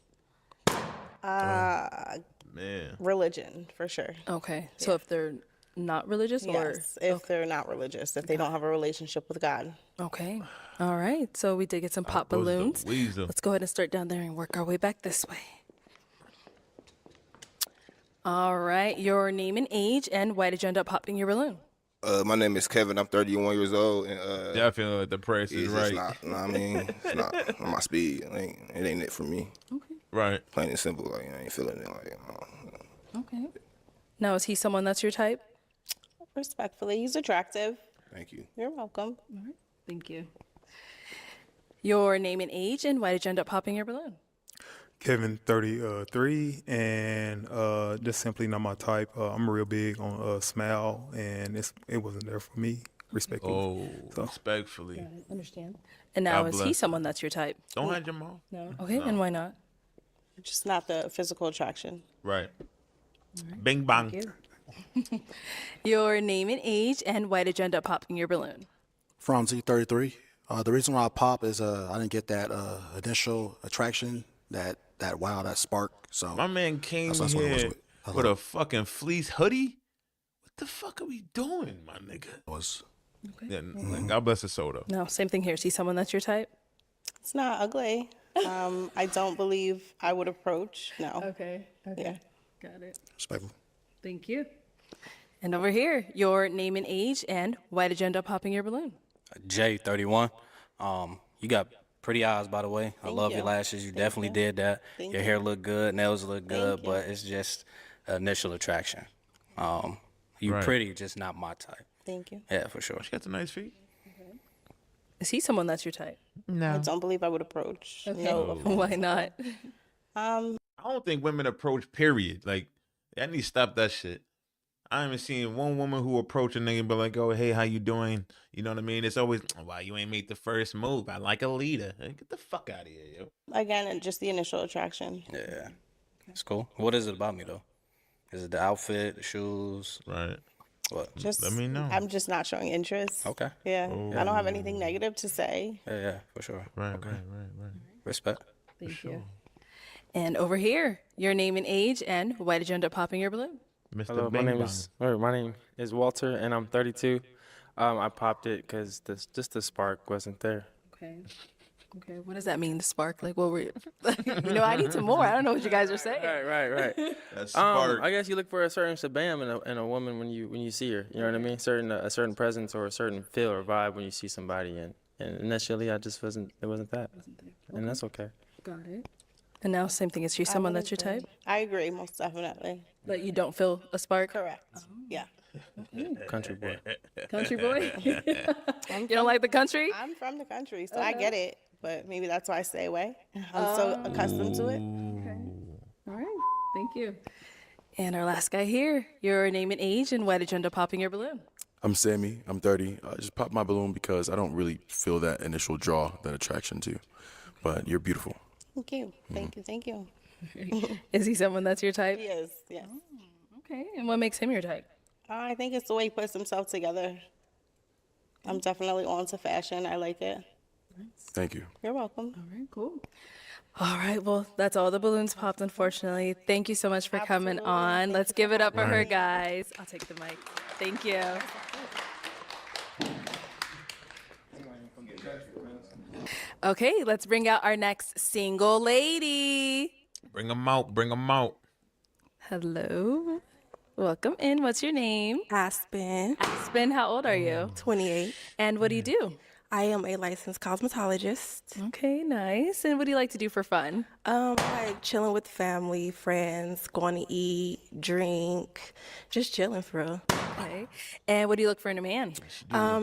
Man. Religion, for sure. Okay. So if they're not religious or? Yes, if they're not religious, if they don't have a relationship with God. Okay. All right. So we did get some pop goes the balloons. weasel. Let's go ahead and start down there and work our way back this way. All right. Your name and age, and why did you end up popping your balloon? My name is Kevin. I'm 31 years old, and Definitely like the price is it's right. just not. You know what I mean, it's not on my speed. It ain't it for me. Right. Plain and simple. Like I ain't feeling it. Like Okay. Now, is he someone that's your type? Respectfully, he's attractive. thank you. You're welcome. Thank you. Your name and age, and why did you end up popping your balloon? Kevin, 33, and just simply not my type. I'm real big on smile, and it wasn't there for me, respectfully. Oh, So. respectfully. Understand. And now, God is bless he him. someone that's your type? Don't hide your mouth. No. Okay. And why not? Just not the physical attraction. Right. Bing bang. Your name and age, and why did you end up popping your balloon? Franzi, 33. The reason why I pop is I didn't get that initial attraction, that wow, that spark. So My man came That's what I was here with a fucking fleece hoodie. What the fuck are we doing, my nigga? was Yeah, like, God bless his soul, though. No. Same thing here. Is he someone that's your type? It's not ugly. I don't believe I would approach. No. Okay. Yeah. Got it. respectful. Thank you. And over here, your name and age, and why did you end up popping your balloon? Jay, 31. You got pretty eyes, by the way. I love your you. lashes. You definitely did that. Thank Your you. hair look good, nails look good, you. but it's just initial attraction. You Right. pretty, just not my type. Thank you. Yeah, for sure. She got some nice feet. Is he someone that's your type? I don't believe I would approach. No. Why not? Um, I don't think women approach, period. Like, I need to stop that shit. I haven't seen one woman who approach a nigga and be like, oh, hey, how you doing? You know what I mean? It's always, why you ain't made the first move? I like a leader. Hey, get the fuck out of here, yo. again, just the initial attraction. Yeah. It's cool. What is it about me, though? Is it the outfit, the shoes? Right. What? Just Let me know. I'm just not showing interest. Okay. Yeah. I don't have anything negative to say. Yeah, for sure. Right, Okay. right. Respect. Thank you. And over here, your name and age, and why did you end up popping your balloon? Mr. Hello, Bing Bong. my name is Walter, and I'm 32. I popped it because just the spark wasn't there. Okay. Okay. What does that mean, the spark? Like, what were you? I need some more. I don't know what you guys are saying. Right. That spark. I guess you look for a certain shabam in a woman when you see her. You know what I mean? A certain presence or a certain feel or vibe when you see somebody, and initially it wasn't that, and that's okay. Got it. And now, same thing. Is she someone that's your type? I agree, most definitely. But you don't feel a spark? Correct. Yeah. Country boy. Country boy? You don't like the country? I'm from the country, so I get it. But maybe that's why I stay away. I'm so accustomed to it. All right. Thank you. And our last guy here, your name and age, and why did you end up popping your balloon? I'm Sammy. I'm 30. I just popped my balloon because I don't really feel that initial draw, that attraction to you. But you're beautiful. Thank you. Thank you. Is he someone that's your type? Yes, yes. Okay. And what makes him your type? I think it's the way he puts himself together. I'm definitely on to fashion. I like it. Thank you. You're welcome. All right, cool. All right, well, that's all the balloons popped, unfortunately. Thank you so much for coming on. Let's give it up for her, guys. I'll take the mic. Thank you. Okay, let's bring out our next single lady. Bring them out. Bring them out. Hello. Welcome in. What's your name? Aspen, Aspen, how old are you? 28. And what do you do? I am a licensed cosmetologist. Okay, nice. And what do you like to do for fun? I like chilling with family, friends, going to eat, drink, just chilling for real. Okay. And what do you look for in a man?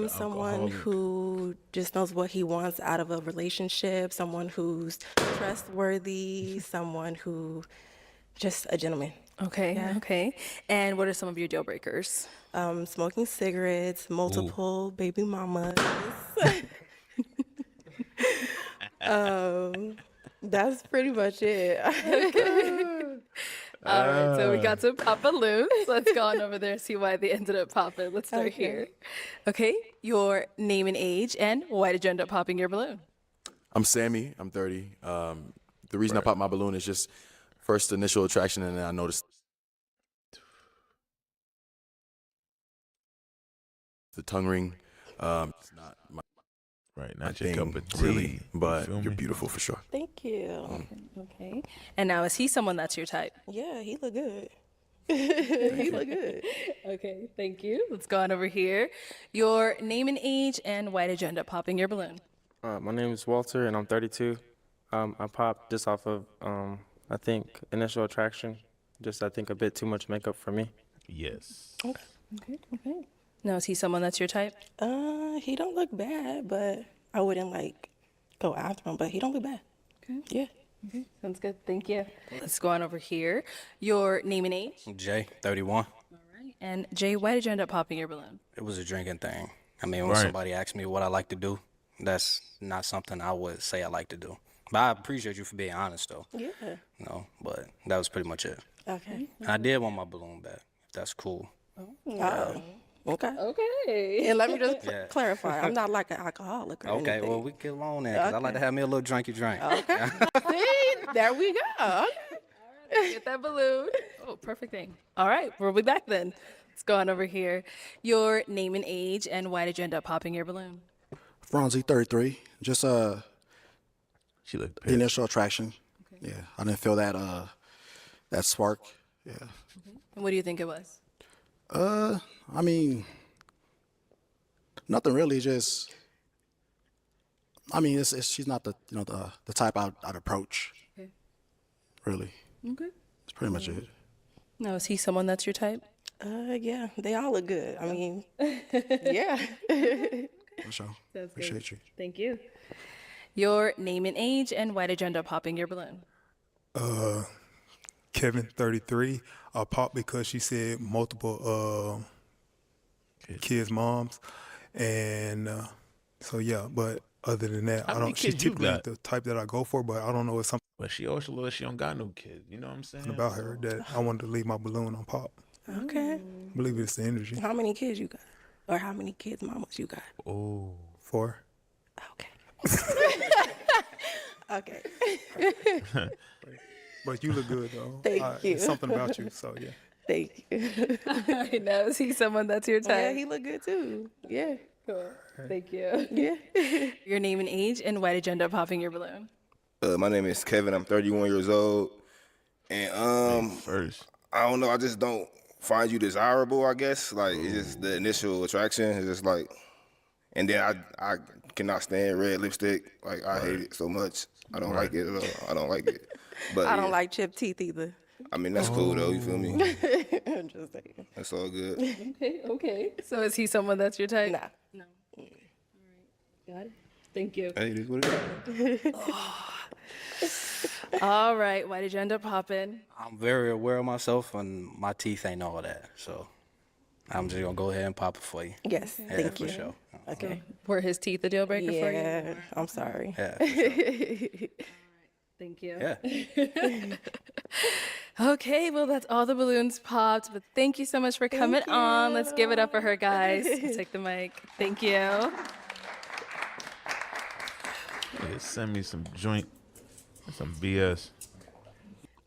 Someone who just knows what he wants out of a relationship, someone who's trustworthy, someone who just a gentleman. Okay, Yeah. okay. And what are some of your deal breakers? Smoking cigarettes, multiple baby mamas. That's pretty much it. All right, so we got some pop balloons. Let's go on over there and see why they ended up popping. Let's start here. Okay, your name and age, and why did you end up popping your balloon? I'm Sammy. I'm 30. The reason I popped my balloon is just first initial attraction, and then I noticed the tongue ring. It's not my Right, not thing, your cup of tea. really, but feel you're me? beautiful for sure. Thank you. Okay. And now, is he someone that's your type? Yeah, he look good. He look good. Okay, thank you. Let's go on over here. Your name and age, and why did you end up popping your balloon? My name is Walter, and I'm 32. I popped just off of I think initial attraction. Just I think a bit too much makeup for me. Yes. Okay. Now, is he someone that's your type? He don't look bad, but I wouldn't like go after him, but he don't look bad. Okay. Yeah. Okay, sounds good. Thank you. Let's go on over here. Your name and age. Jay, 31. And Jay, why did you end up popping your balloon? It was a drinking thing. I mean, when Right. somebody asks me what I like to do, that's not something I would say I like to do. But I appreciate you for being honest, though. Yeah. You know, but that was pretty much it. Okay. And I did want my balloon back, if that's cool. Okay. Okay. And let me just Yeah. clarify. I'm not like an alcoholic or Okay, anything. well, we get along there, because I like to have me a little drinky drink. Okay. See, there we go. Okay. Get that balloon. Oh, perfect thing. All right, we'll be back then. Let's go on over here. Your name and age, and why did you end up popping your balloon? Franzi, 33. Just She looked the pissed. initial attraction. Yeah, I didn't feel that that spark. Yeah. And what do you think it was? I mean, nothing really. Just, I mean, it's she's not the the type I'd approach. Okay. Really, Okay. that's pretty much it. Now, is he someone that's your type? Yeah, they all look good. I mean, yeah. For sure. Sounds good. Appreciate you. Thank you. Your name and age, and why did you end up popping your balloon? Kevin, 33. I popped because she said multiple kids' moms, and so yeah. But other than that, How I many don't. She's kids you typically got? the type that I go for, but I don't know. It's something But she also looks she don't got no kid. You know what I'm saying? about her that I wanted to leave my balloon on pop. Okay. I believe it's the energy. How many kids you got? Or how many kids mamas you got? Oh. 4. Okay. Okay. But you look good though. Thank you. It's something about you. So yeah. Thank you. All right, now is he someone that's your Yeah, type? he look good too. Yeah. Cool. Thank you. Yeah. Your name and age, and why did you end up popping your balloon? My name is Kevin. I'm 31 years old, and First. I don't know. I just don't find you desirable. I guess like it's just the initial attraction. It's just like, and then I cannot stand red lipstick. Like I hate it so much. I don't like it at all. I don't like it. But I don't yeah. like chipped teeth either. I mean that's cool though. You feel me? I'm just saying. That's all good. Okay. So is he someone that's your type? Nah. No. All right. Got it. Thank you. Hey, this what it is. All right. Why did you end up popping? I'm very aware of myself, and my teeth ain't all that. So I'm just gonna go ahead and pop it for you. Yes. Yeah, Thank for you. sure. Okay. Were his teeth a deal breaker for you? Yeah. I'm sorry. Yeah, for sure. Thank you. Yeah. Okay, well, that's all the balloons popped, but thank you so much for coming on. Let's give it up for her, guys. We'll take the mic. Thank you. Yeah, send me some joint, some BS.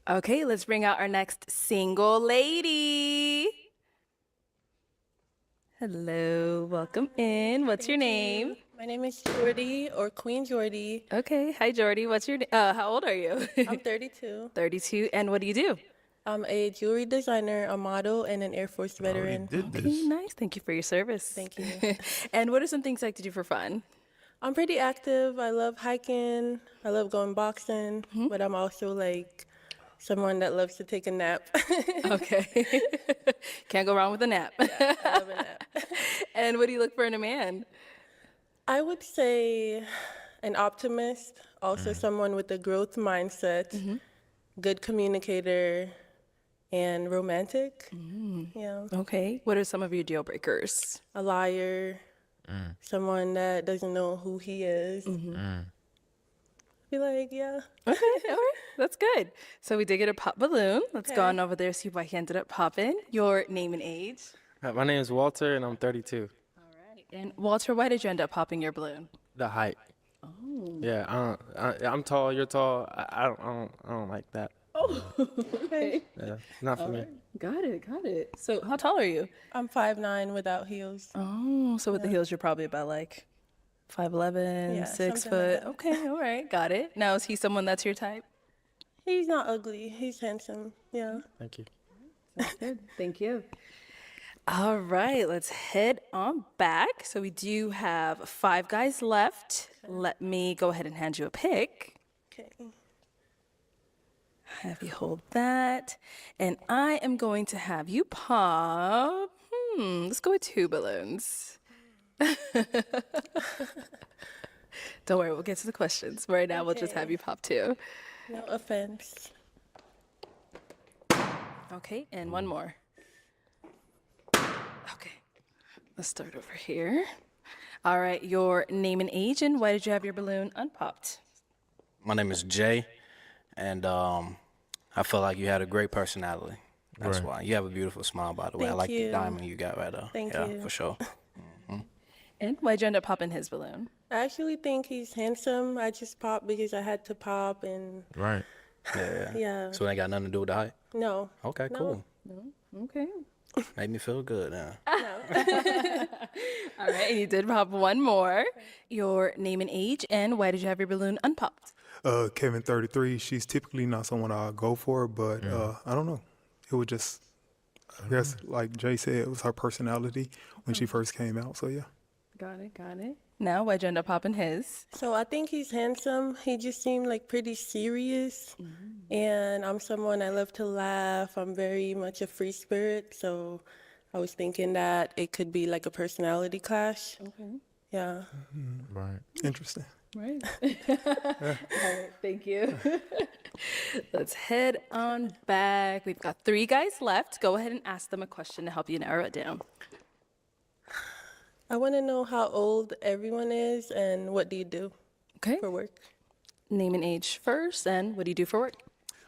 Okay, let's bring out our next single lady. Hello, welcome in. What's your name? My name is Jordy, or Queen Jordy. Okay, hi Jordy. What's your how old are you? I'm 32. 32. And what do you do? I'm a jewelry designer, a model, and an Air Force I already veteran. did Okay, this. nice. Thank you for your service. Thank you. And what are some things you like to do for fun? I'm pretty active. I love hiking. I love going boxing, but I'm also like someone that loves to take a nap. Okay. Can't go wrong with a nap. I love a nap. And what do you look for in a man? I would say an optimist, also someone with a growth mindset, good communicator, and romantic. Yeah. Okay. What are some of your deal breakers? A liar, someone that doesn't know who he is. Be like, yeah. Okay, all right. That's good. So we did get a pop balloon. Let's go on over there, see why he ended up popping. Your name and age. My name is Walter, and I'm 32. And Walter, why did you end up popping your balloon? The height. Oh. Yeah, I'm tall. You're tall. I don't like that. Oh, okay. Yeah, not for me. Got it. So how tall are you? I'm 5'9" without heels. Oh, so with the heels, you're probably about like 5'11", Yeah, 6 something foot. like that. Okay, all right, got it. Now, is he someone that's your type? He's not ugly. He's handsome. Yeah. Thank you. Good. Thank you. All right, let's head on back. So we do have 5 guys left. Let me go ahead and hand you a pick. Okay. Have you hold that. And I am going to have you pop. Let's go with 2 balloons. Don't worry, we'll get to the questions. Right now, we'll just have you pop 2. No offense. Okay, and one more. Okay, let's start over here. All right, your name and age, and why did you have your balloon unpopped? My name is Jay, and I feel like you had a great personality. That's Right. why. You have a beautiful smile, by the way. I Thank like the you. diamond you got right there. Thank yeah, you. for sure. And why'd you end up popping his balloon? I actually think he's handsome. I just popped because I had to pop, and Right. Yeah. yeah. So it ain't got nothing to do with the height? No. Okay, No. cool. Okay. Made me feel good. Yeah. All right, and you did pop one more. Your name and age, and why did you have your balloon unpopped? Kevin, 33. She's typically not someone I go for, but I don't know. It was just, I guess, like Jay said, it was her personality when she first came out. So yeah. Got it. Now, why'd you end up popping his? So I think he's handsome. He just seemed like pretty serious. And I'm someone I love to laugh. I'm very much a free spirit. So I was thinking that it could be like a personality clash. Okay. Yeah. Right. Interesting. Right. All right, thank you. Let's head on back. We've got 3 guys left. Go ahead and ask them a question to help you narrow it down. I want to know how old everyone is and what do you do Okay. for work? Name and age first, and what do you do for work?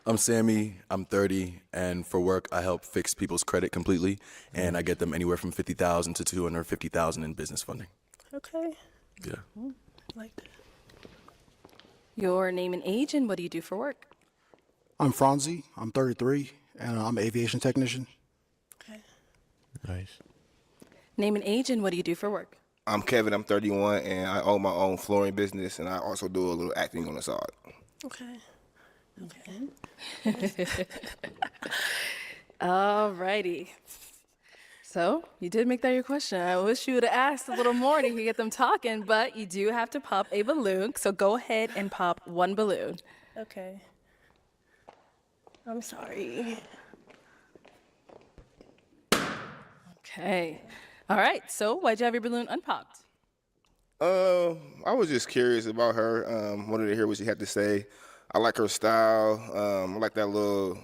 I'm Sammy. I'm 30, and for work, I help fix people's credit completely, and I get them anywhere from $50,000 to $250,000 in business funding. Okay. Yeah. Like that. Your name and age, and what do you do for work? I'm Franzi. I'm 33, and I'm an aviation technician. Nice. Name and age, and what do you do for work? I'm Kevin. I'm 31, and I own my own flooring business, and I also do a little acting on the side. Okay. Alrighty. So you did make that your question. I wish you would have asked a little more to get them talking, but you do have to pop a balloon. So go ahead and pop one balloon. Okay. I'm sorry. Okay. All right. So why'd you have your balloon unpopped? I was just curious about her. Wanted to hear what she had to say. I like her style. I like that little,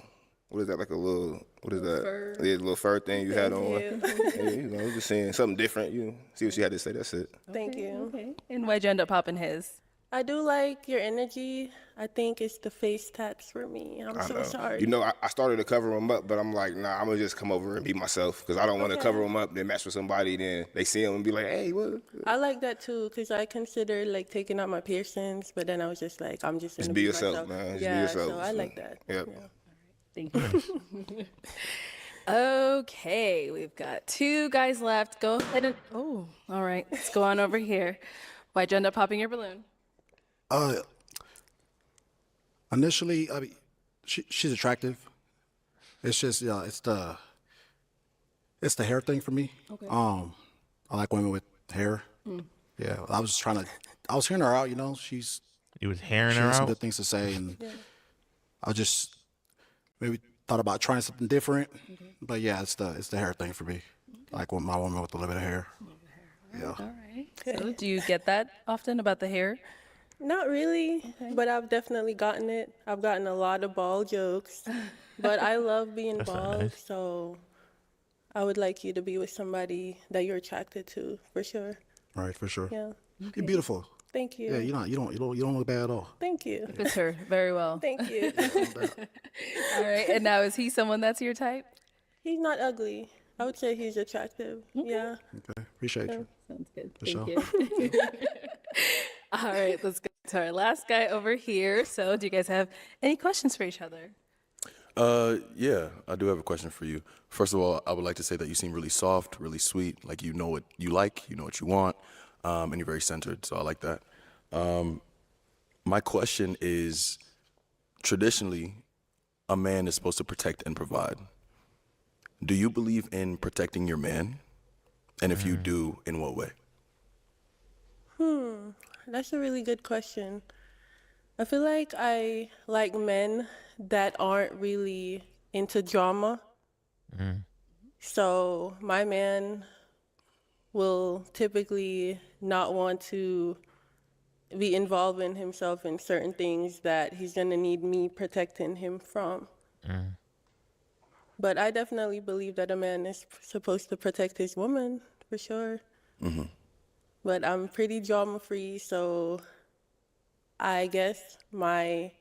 what is that, like a little, what is that? Fur. Yeah, little fur thing you had Thank on. you. Yeah, you know, just saying something different. You see what she had to say. That's it. Thank you. Okay. And why'd you end up popping his? I do like your energy. I think it's the face tats for me. I'm I so know. sorry. You know, I started to cover them up, but I'm like, nah, I'm gonna just come over and be myself because I don't want to Okay. cover them up, then match with somebody, then they see them and be like, hey, what? I like that too, because I considered like taking out my piercings, but then I was just like, I'm just gonna Just be yourself, myself. man. Just yeah, be yourself. so I like that. Yep. Yeah. Thank you. Okay, we've got two guys left. Go ahead and, oh, all right. Let's go on over here. Why'd you end up popping your balloon? Initially, I mean, she's attractive. It's just, yeah, it's the hair thing for me. Okay. I like women with hair. Yeah, I was hearing her out. You know, You was hearing she her has some out. good things to say, and I just maybe thought about trying something different. But yeah, it's the hair thing for me. Like with my woman with a little bit of hair. Yeah. All right. So do you get that often about the hair? Not really, but I've definitely gotten it. I've gotten a lot of bald jokes, but I love being That's not bald, nice. so I would like you to be with somebody that you're attracted to, for sure. Right, for sure. Yeah. You're beautiful. Thank you. Yeah, you don't look bad at all. Thank you. Fits her very well. Thank you. All right. And now is he someone that's your type? He's not ugly. I would say he's attractive. Yeah. Okay, appreciate you. Sounds good. For Thank sure. you. All right, let's go to our last guy over here. So, do you guys have any questions for each other? Yeah, I do have a question for you. First of all, I would like to say that you seem really soft, really sweet. Like you know what you like, you know what you want, and you're very centered. So I like that. My question is, traditionally, a man is supposed to protect and provide. Do you believe in protecting your man? And if you do, in what way? That's a really good question. I feel like I like men that aren't really into drama. So my man will typically not want to be involving himself in certain things that he's gonna need me protecting him from. But I definitely believe that a man is supposed to protect his woman, for sure. But I'm pretty drama free, so I guess my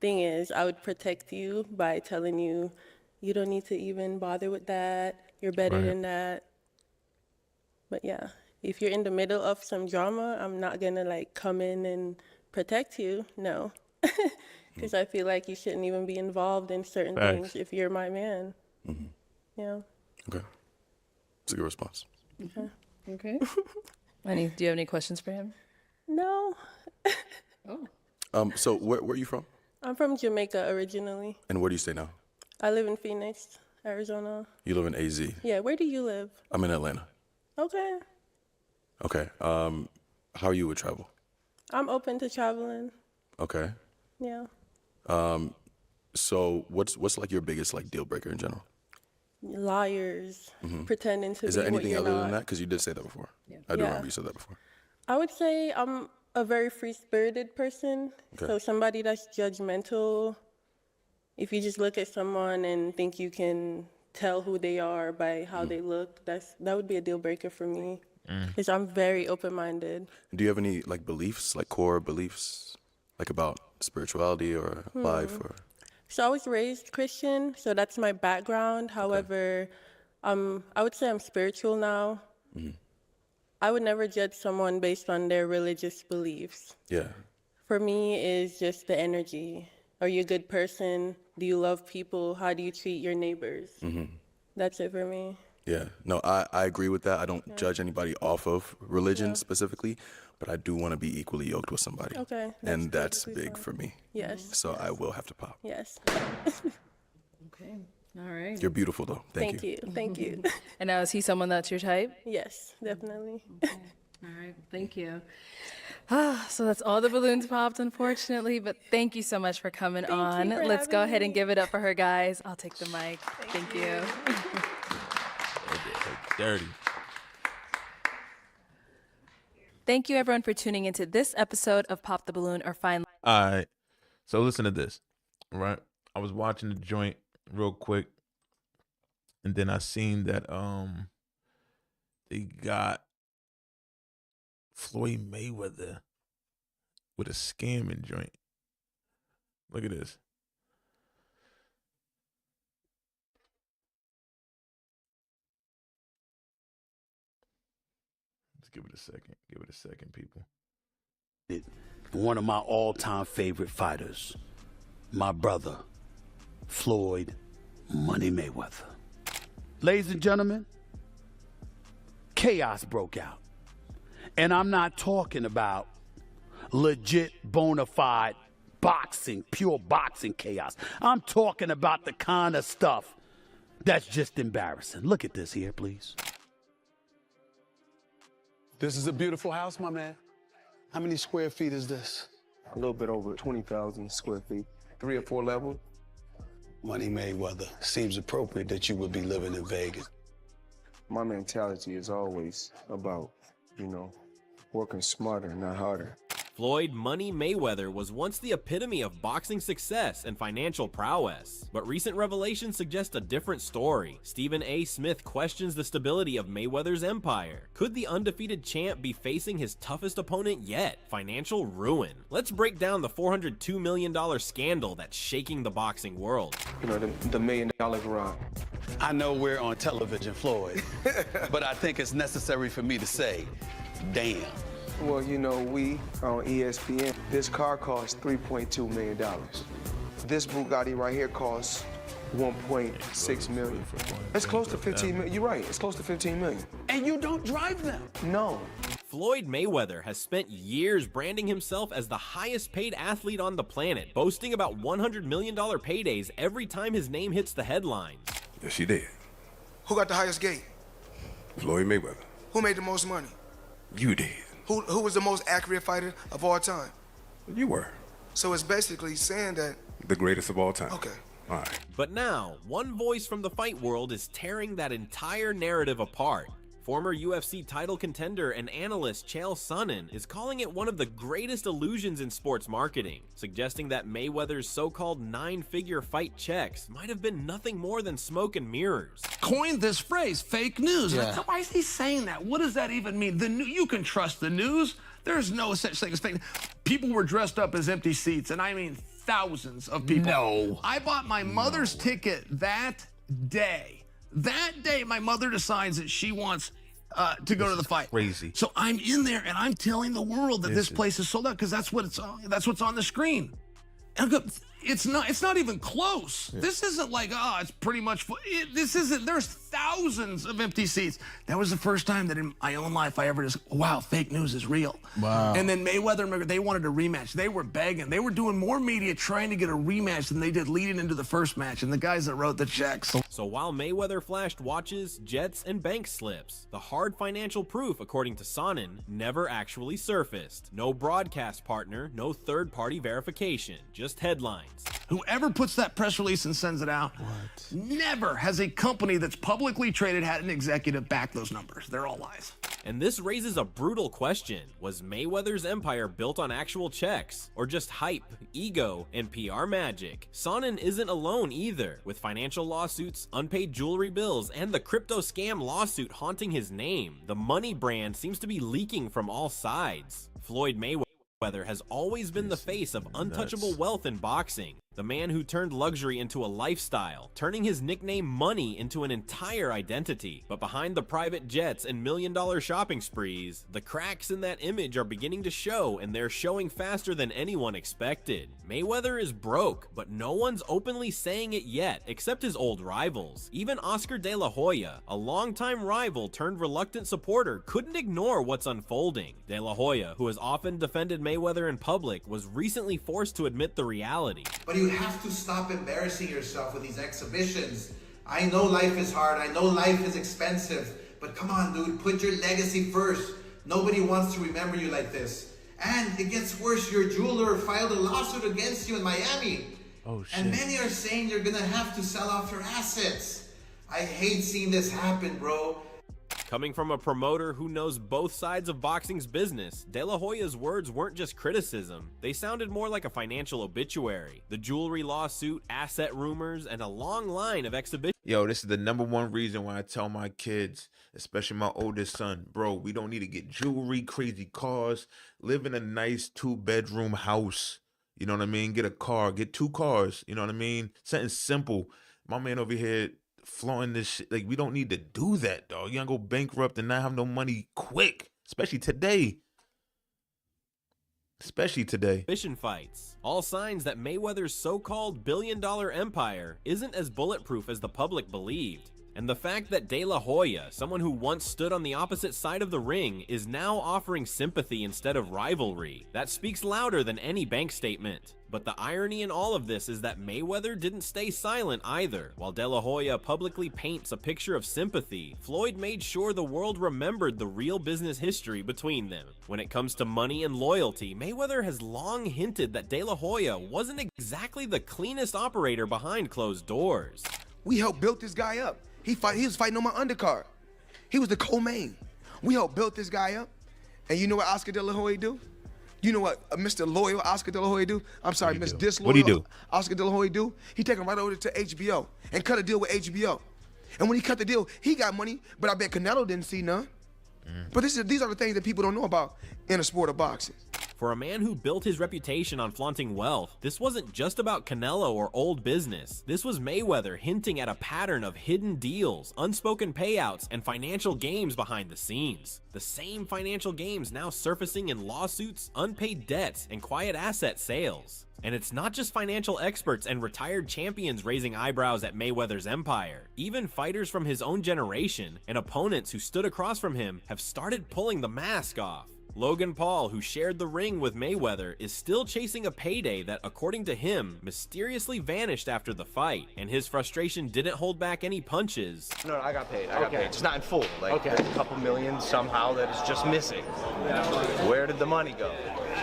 thing is I would protect you by telling you, you don't need to even bother with that. You're better Right. than that. But yeah, if you're in the middle of some drama, I'm not gonna like come in and protect you. No. Because I feel like you shouldn't even be involved in certain Facts. things if you're my man. Yeah. Okay. That's a good response. Okay. Do you have any questions for him? No, So where are you from? I'm from Jamaica originally. And where do you stay now? I live in Phoenix, Arizona. You live in AZ. Yeah, where do you live? I'm in Atlanta. Okay. Okay. How are you with travel? I'm open to traveling. Okay. Yeah. So what's like your biggest like deal breaker in general? Liars, pretending to Is be there what anything you're other not. than that? Because you did say that before. I do Yeah. remember you said that before. I would say I'm a very free-spirited person. Okay. So somebody that's judgmental, if you just look at someone and think you can tell who they are by how they look, that would be a deal breaker for me. Because I'm very open-minded. Do you have any like beliefs, like core beliefs, like about spirituality or life or? So I was raised Christian, so that's my background. However, I would say I'm spiritual now. I would never judge someone based on their religious beliefs. Yeah. For me, is just the energy. Are you a good person? do you love people? How do you treat your neighbors? That's it for me. Yeah, no, I agree with that. I don't judge anybody off of religion specifically, but I do want to be equally yoked with somebody. Okay. And that's perfectly big fine. for me. Yes. So I will have to pop. Yes. Okay. All right. You're beautiful though. Thank you. Thank you. And now, is he someone that's your type? Yes, definitely. All right. Thank you. So that's all the balloons popped, unfortunately. But thank you so much for coming on. for Let's go having ahead and me. give it up for her, guys. I'll take the mic. Thank you. Dirty. Thank you, everyone, for tuning into this episode of Pop the Balloon or Find. All right. So listen to this, right? I was watching the joint real quick, and then I seen that they got Floyd Mayweather with a scamming joint. Look at this. Let's give it a second. Give it a second, people. One of my all-time favorite fighters, my brother, Floyd Money Mayweather. Ladies and gentlemen, chaos broke out. And I'm not talking about legit, bona fide boxing, pure boxing chaos. I'm talking about the kind of stuff that's just embarrassing. Look at this here, please. This is a beautiful house, my man. How many square feet is this? A little bit over 20,000 square feet. 3 or 4 levels. Money Mayweather, seems appropriate that you would be living in Vegas. My mentality is always about, working smarter, not harder. Floyd Money Mayweather was once the epitome of boxing success and financial prowess, but recent revelations suggest a different story. Stephen A. Smith questions the stability of Mayweather's empire. Could the undefeated champ be facing his toughest opponent yet? Financial ruin. Let's break down the $402 million scandal that's shaking the boxing world. The $1 million garage. I know we're on television, Floyd, but I think it's necessary for me to say, damn. Well, we on ESPN, this car costs $3.2 million. This Bugatti right here costs $1.6 million. It's close to 15 million. You're right, it's close to 15 million. And you don't drive them? No. Floyd Mayweather has spent years branding himself as the highest paid athlete on the planet, boasting about $100 million paydays every time his name hits the headlines. Yes, she did. Who got the highest gate? Floyd Mayweather. Who made the most money? You did. Who was the most accurate fighter of all time? You were. So it's basically saying that. The greatest of all time. Okay. All right. But now, one voice from the fight world is tearing that entire narrative apart. Former UFC title contender and analyst Chael Sonnen is calling it one of the greatest illusions in sports marketing, suggesting that Mayweather's so-called 9-figure fight checks might have been nothing more than smoke and mirrors. Coined this phrase, fake news. Yeah. Why is he saying that? What does that even mean? You can trust the news. There's no such thing as fake. People were dressed up as empty seats, and I mean thousands of people. No. I bought my mother's ticket that day. That day, my mother decides that she wants to go to the fight. Crazy. So I'm in there and I'm telling the world that this This place is sold out because that's what's on the screen. And I go, it's not even close. Yeah. This isn't like, it's pretty much this isn't. There's thousands of empty seats. That was the first time that in my own life I ever just, wow, fake news is real. Wow. And then Mayweather, they wanted a rematch. They were begging. They were doing more media trying to get a rematch than they did leading into the first match. And the guys that wrote the checks. So while Mayweather flashed watches, jets, and bank slips, the hard financial proof, according to Sonnen, never actually surfaced. No broadcast partner, no third-party verification, just headlines. Whoever puts that press release and sends it out, never has a company that's publicly traded had an executive back those numbers. They're all lies. And this raises a brutal question. Was Mayweather's empire built on actual checks, or just hype, ego, and PR magic? Sonnen isn't alone either, with financial lawsuits, unpaid jewelry bills, and the crypto scam lawsuit haunting his name. The money brand seems to be leaking from all sides. Floyd Mayweather has always been the face of untouchable wealth in boxing, The man who turned luxury into a lifestyle, turning his nickname Money into an entire identity. But behind the private jets and million-dollar shopping sprees, the cracks in that image are beginning to show, and they're showing faster than anyone expected. Mayweather is broke, but no one's openly saying it yet, except his old rivals. Even Oscar De La Hoya, a longtime rival turned reluctant supporter, couldn't ignore what's unfolding. De La Hoya, who has often defended Mayweather in public, was recently forced to admit the reality. But you have to stop embarrassing yourself with these exhibitions. I know life is hard, I know life is expensive, but come on, dude, put your legacy first. Nobody wants to remember you like this. And it gets worse, your jeweler filed a lawsuit against you in Miami. Oh, shit. And many are saying you're gonna have to sell off your assets. I hate seeing this happen, bro. Coming from a promoter who knows both sides of boxing's business, De La Hoya's words weren't just criticism. They sounded more like a financial obituary. The jewelry lawsuit, asset rumors, and a long line of exhibitions. Yo, this is the #1 reason why I tell my kids, especially my oldest son, bro, we don't need to get jewelry, crazy cars, live in a nice 2-bedroom house. You know what I mean? Get a car, get 2 cars. You know what I mean? Something simple. My man over here flaunting this shit. Like, we don't need to do that, dog. You gonna go bankrupt and not have no money quick, especially today. Exhibition fights. All signs that Mayweather's so-called billion-dollar empire isn't as bulletproof as the public believed. And the fact that De La Hoya, someone who once stood on the opposite side of the ring, is now offering sympathy instead of rivalry, that speaks louder than any bank statement. But the irony in all of this is that Mayweather didn't stay silent either. While De La Hoya publicly paints a picture of sympathy, Floyd made sure the world remembered the real business history between them. When it comes to money and loyalty, Mayweather has long hinted that De La Hoya wasn't exactly the cleanest operator behind closed doors. We helped build this guy up. He was fighting on my undercard. He was the co-main. We helped build this guy up. And you know what Oscar De La Hoya do? You know what Mr. Loyal Oscar De La Hoya do? I'm sorry, Mr. Disloyal. What do you do? Oscar De La Hoya do? He take him right over to HBO and cut a deal with HBO. And when he cut the deal, he got money, but I bet Canelo didn't see none. But these are the things that people don't know about in the sport of boxing. For a man who built his reputation on flaunting wealth, this wasn't just about Canelo or old business. This was Mayweather hinting at a pattern of hidden deals, unspoken payouts, and financial games behind the scenes. The same financial games now surfacing in lawsuits, unpaid debts, and quiet asset sales. And it's not just financial experts and retired champions raising eyebrows at Mayweather's empire. Even fighters from his own generation and opponents who stood across from him have started pulling the mask off. Logan Paul, who shared the ring with Mayweather, is still chasing a payday that, according to him, mysteriously vanished after the fight, and his frustration didn't hold back any punches. No, I got paid. I got paid. Just not in full. Like there's a couple million somehow that is just missing. Where did the money go?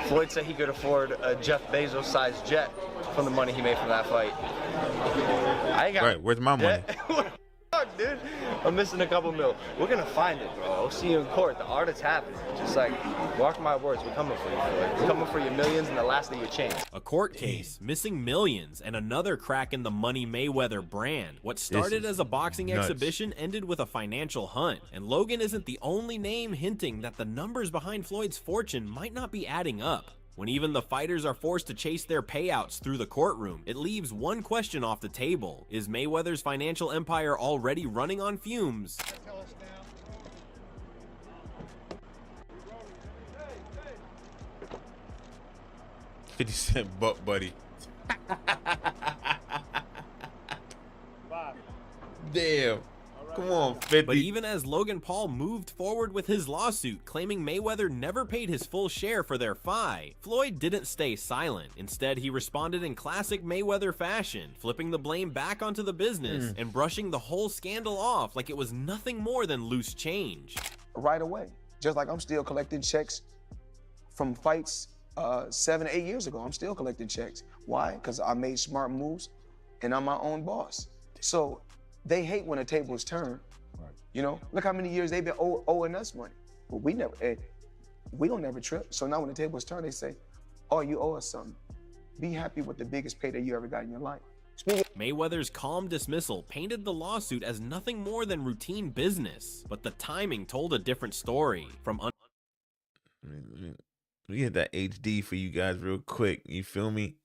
Floyd said he could afford a Jeff Bezos-sized jet from the money he made from that fight. I ain't got Right, where's my money? Fuck, dude. I'm missing a couple mil. We're gonna find it, bro. I'll see you in court. The art is happening. Just like, mark my words, we're coming for you, Floyd. We're coming for your millions and the last of your chains. A court case, missing millions, and another crack in the Money Mayweather brand. What started as a boxing nuts. exhibition ended with a financial hunt. And Logan isn't the only name hinting that the numbers behind Floyd's fortune might not be adding up. When even the fighters are forced to chase their payouts through the courtroom, it leaves one question off the table. Is Mayweather's financial empire already running on fumes? 50 Cent butt buddy. Damn. Come on, 50. But even as Logan Paul moved forward with his lawsuit, claiming Mayweather never paid his full share for their fight, Floyd didn't stay silent. Instead, he responded in classic Mayweather fashion, flipping the blame back onto the business and brushing the whole scandal off like it was nothing more than loose change. Right away. Just like I'm still collecting checks from fights 7 or 8 years ago. I'm still collecting checks. Why? Because I made smart moves and I'm my own boss. So they hate when a table is turned. Right. You know, look how many years they've been owing us money. But we don't never trip. So now when the table is turned, they say, oh, you owe us something. Be happy with the biggest payday you ever got in your life. Mayweather's calm dismissal painted the lawsuit as nothing more than routine business, but the timing told a different story. Let me get that HD for you guys real quick. You feel me?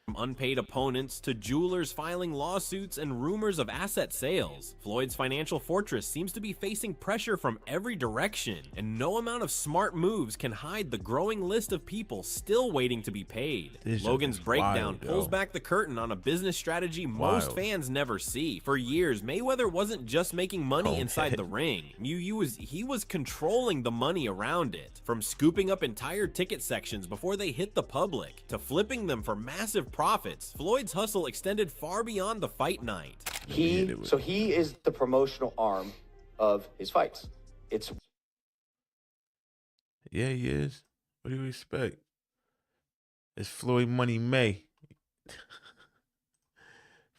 From unpaid opponents to jewelers filing lawsuits and rumors of asset sales, Floyd's financial fortress seems to be facing pressure from every direction, and no amount of smart moves can hide the growing list of people still waiting to be paid. This Logan's is breakdown wild, pulls yo. back the curtain on a business strategy most Wild. fans never see. For years, Mayweather wasn't just making money inside the ring. He was controlling the money around it, from scooping up entire ticket sections before they hit the public to flipping them for massive profits. Floyd's hustle extended far beyond the fight night. He is the promotional arm of his fights. It's Yeah, he is. What do you expect? It's Floyd Money May.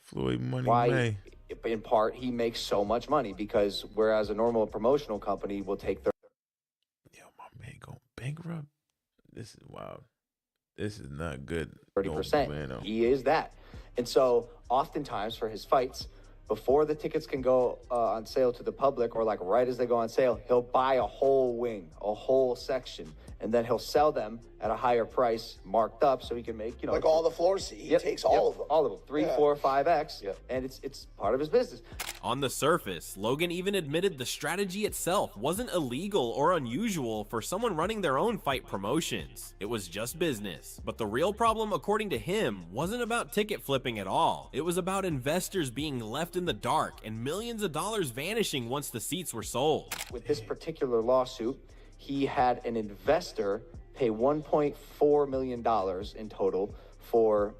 Floyd Money why, May. in part, he makes so much money, because whereas a normal promotional company will take their Bankrupt? This is wild. This is not good. 30%. He is that. And so oftentimes for his fights, before the tickets can go on sale to the public, or like right as they go on sale, he'll buy a whole wing, a whole section, and then he'll sell them at a higher price, marked up, so he can make, like all the floors. He takes all of them. All of them. 3, 4, 5x. And it's part of his business. On the surface, Logan even admitted the strategy itself wasn't illegal or unusual for someone running their own fight promotions. It was just business. But the real problem, according to him, wasn't about ticket flipping at all. It was about investors being left in the dark and millions of dollars vanishing once the seats were sold. With this particular lawsuit, he had an investor pay $1.4 million in total for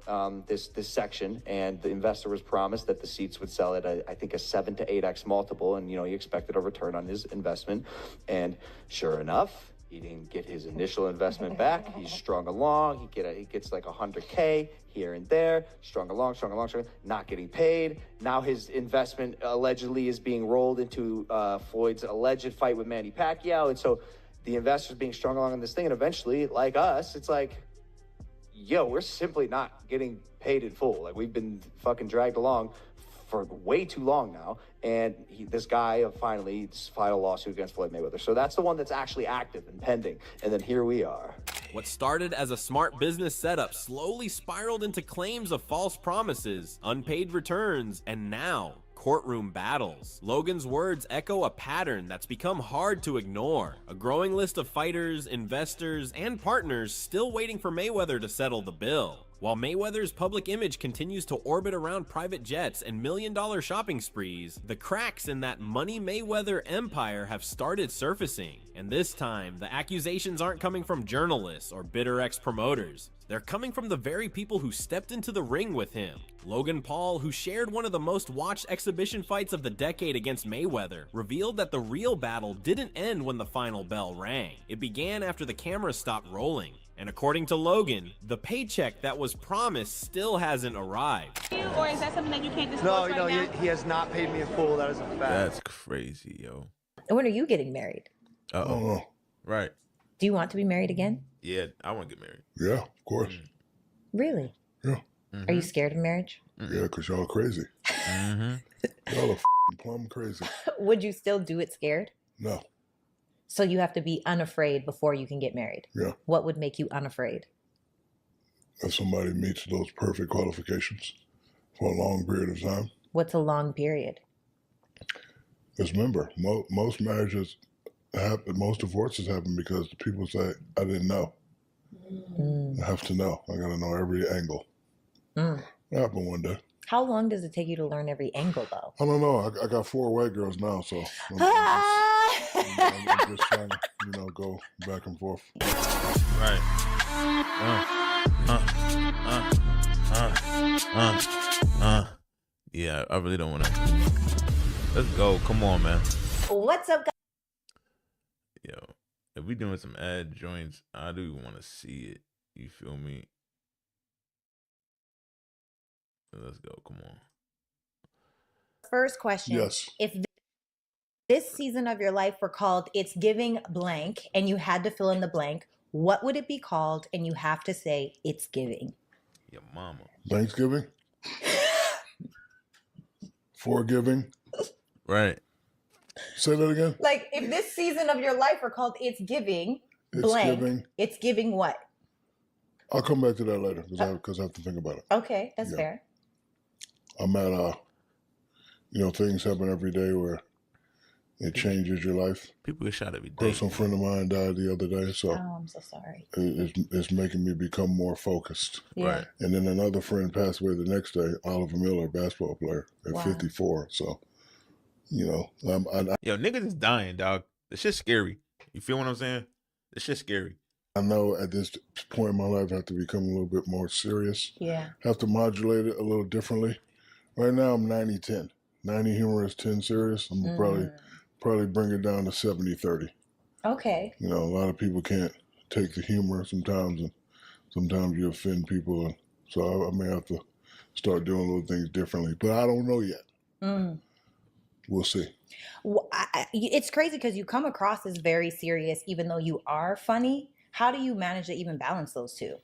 this section, and the investor was promised that the seats would sell at I think a 7 to 8x multiple, and he expected a return on his investment. And sure enough, he didn't get his initial investment back. He's strung along. He gets like $100K here and there, strung along, not getting paid. Now his investment allegedly is being rolled into Floyd's alleged fight with Manny Pacquiao, and so the investors being strung along on this thing, and eventually, like us, it's like, yo, we're simply not getting paid in full. Like, we've been fucking dragged along for way too long now, and this guy finally filed a lawsuit against Floyd Mayweather. So that's the one that's actually active and pending, and then here we are. What started as a smart business setup slowly spiraled into claims of false promises, unpaid returns, and now courtroom battles. Logan's words echo a pattern that's become hard to ignore. A growing list of fighters, investors, and partners still waiting for Mayweather to settle the bill. While Mayweather's public image continues to orbit around private jets and million-dollar shopping sprees, the cracks in that Money Mayweather empire have started surfacing. And this time, the accusations aren't coming from journalists or bitter ex-promoters. They're coming from the very people who stepped into the ring with him. Logan Paul, who shared one of the most watched exhibition fights of the decade against Mayweather, revealed that the real battle didn't end when the final bell rang. It began after the cameras stopped rolling. And according to Logan, the paycheck that was promised still hasn't arrived. Or is that something that you can't disclose right now? He has not paid me in full. That is a fact. That's crazy, yo. When are you getting married? Uh-oh. Right. Do you want to be married again? Yeah, I want to get married. Yeah, of course. Really? Yeah. Are you scared of marriage? Yeah, because y'all crazy. Mm-hmm. Y'all are plumb crazy. Would you still do it scared? No. So you have to be unafraid before you can get married. Yeah. What would make you unafraid? If somebody meets those perfect qualifications for a long period of time. What's a long period? Because remember, most marriages happen, most divorces happen because the people say, I didn't know. I have to know. I got to know every angle. It happened one day. How long does it take you to learn every angle, though? I don't know. I got 4 white girls now, so I'm just trying to, go back and forth. Right. Yeah, I really don't want to. Let's go. Come on, man. What's up, guys? Yo, if we doing some ad joints, I do want to see it. You feel me? Let's go. Come on. First question. Yes. If this season of your life were called It's Giving Blank and you had to fill in the blank, what would it be called? And you have to say It's Giving. Your mama. Thanksgiving? Forgiving? Right. Say that again? Like, if this season of your life were called It's Giving It's Blank, giving. it's giving what? I'll come back to that later because I have to think about it. Okay, that's Yeah. fair. I'm at things happen every day where it changes your life. People get shot every day. Some friend of mine died the other day, so Oh, I'm so sorry. it's making me become more focused. Yeah. Right. And then another friend passed away the next day, Oliver Miller, basketball player at Wow. 54. So, Yo, niggas is dying, dog. This shit's scary. You feel what I'm saying? This shit's scary. I know at this point in my life I have to become a little bit more serious. Yeah. Have to modulate it a little differently. Right now I'm 90-10. 90 humorous, 10 serious. I'm gonna probably bring it down to 70-30. Okay. A lot of people can't take the humor sometimes, and sometimes you offend people, and so I may have to start doing little things differently. But I don't know yet. Mm. We'll see. Well, it's crazy because you come across as very serious, even though you are funny. How do you manage to even balance those two?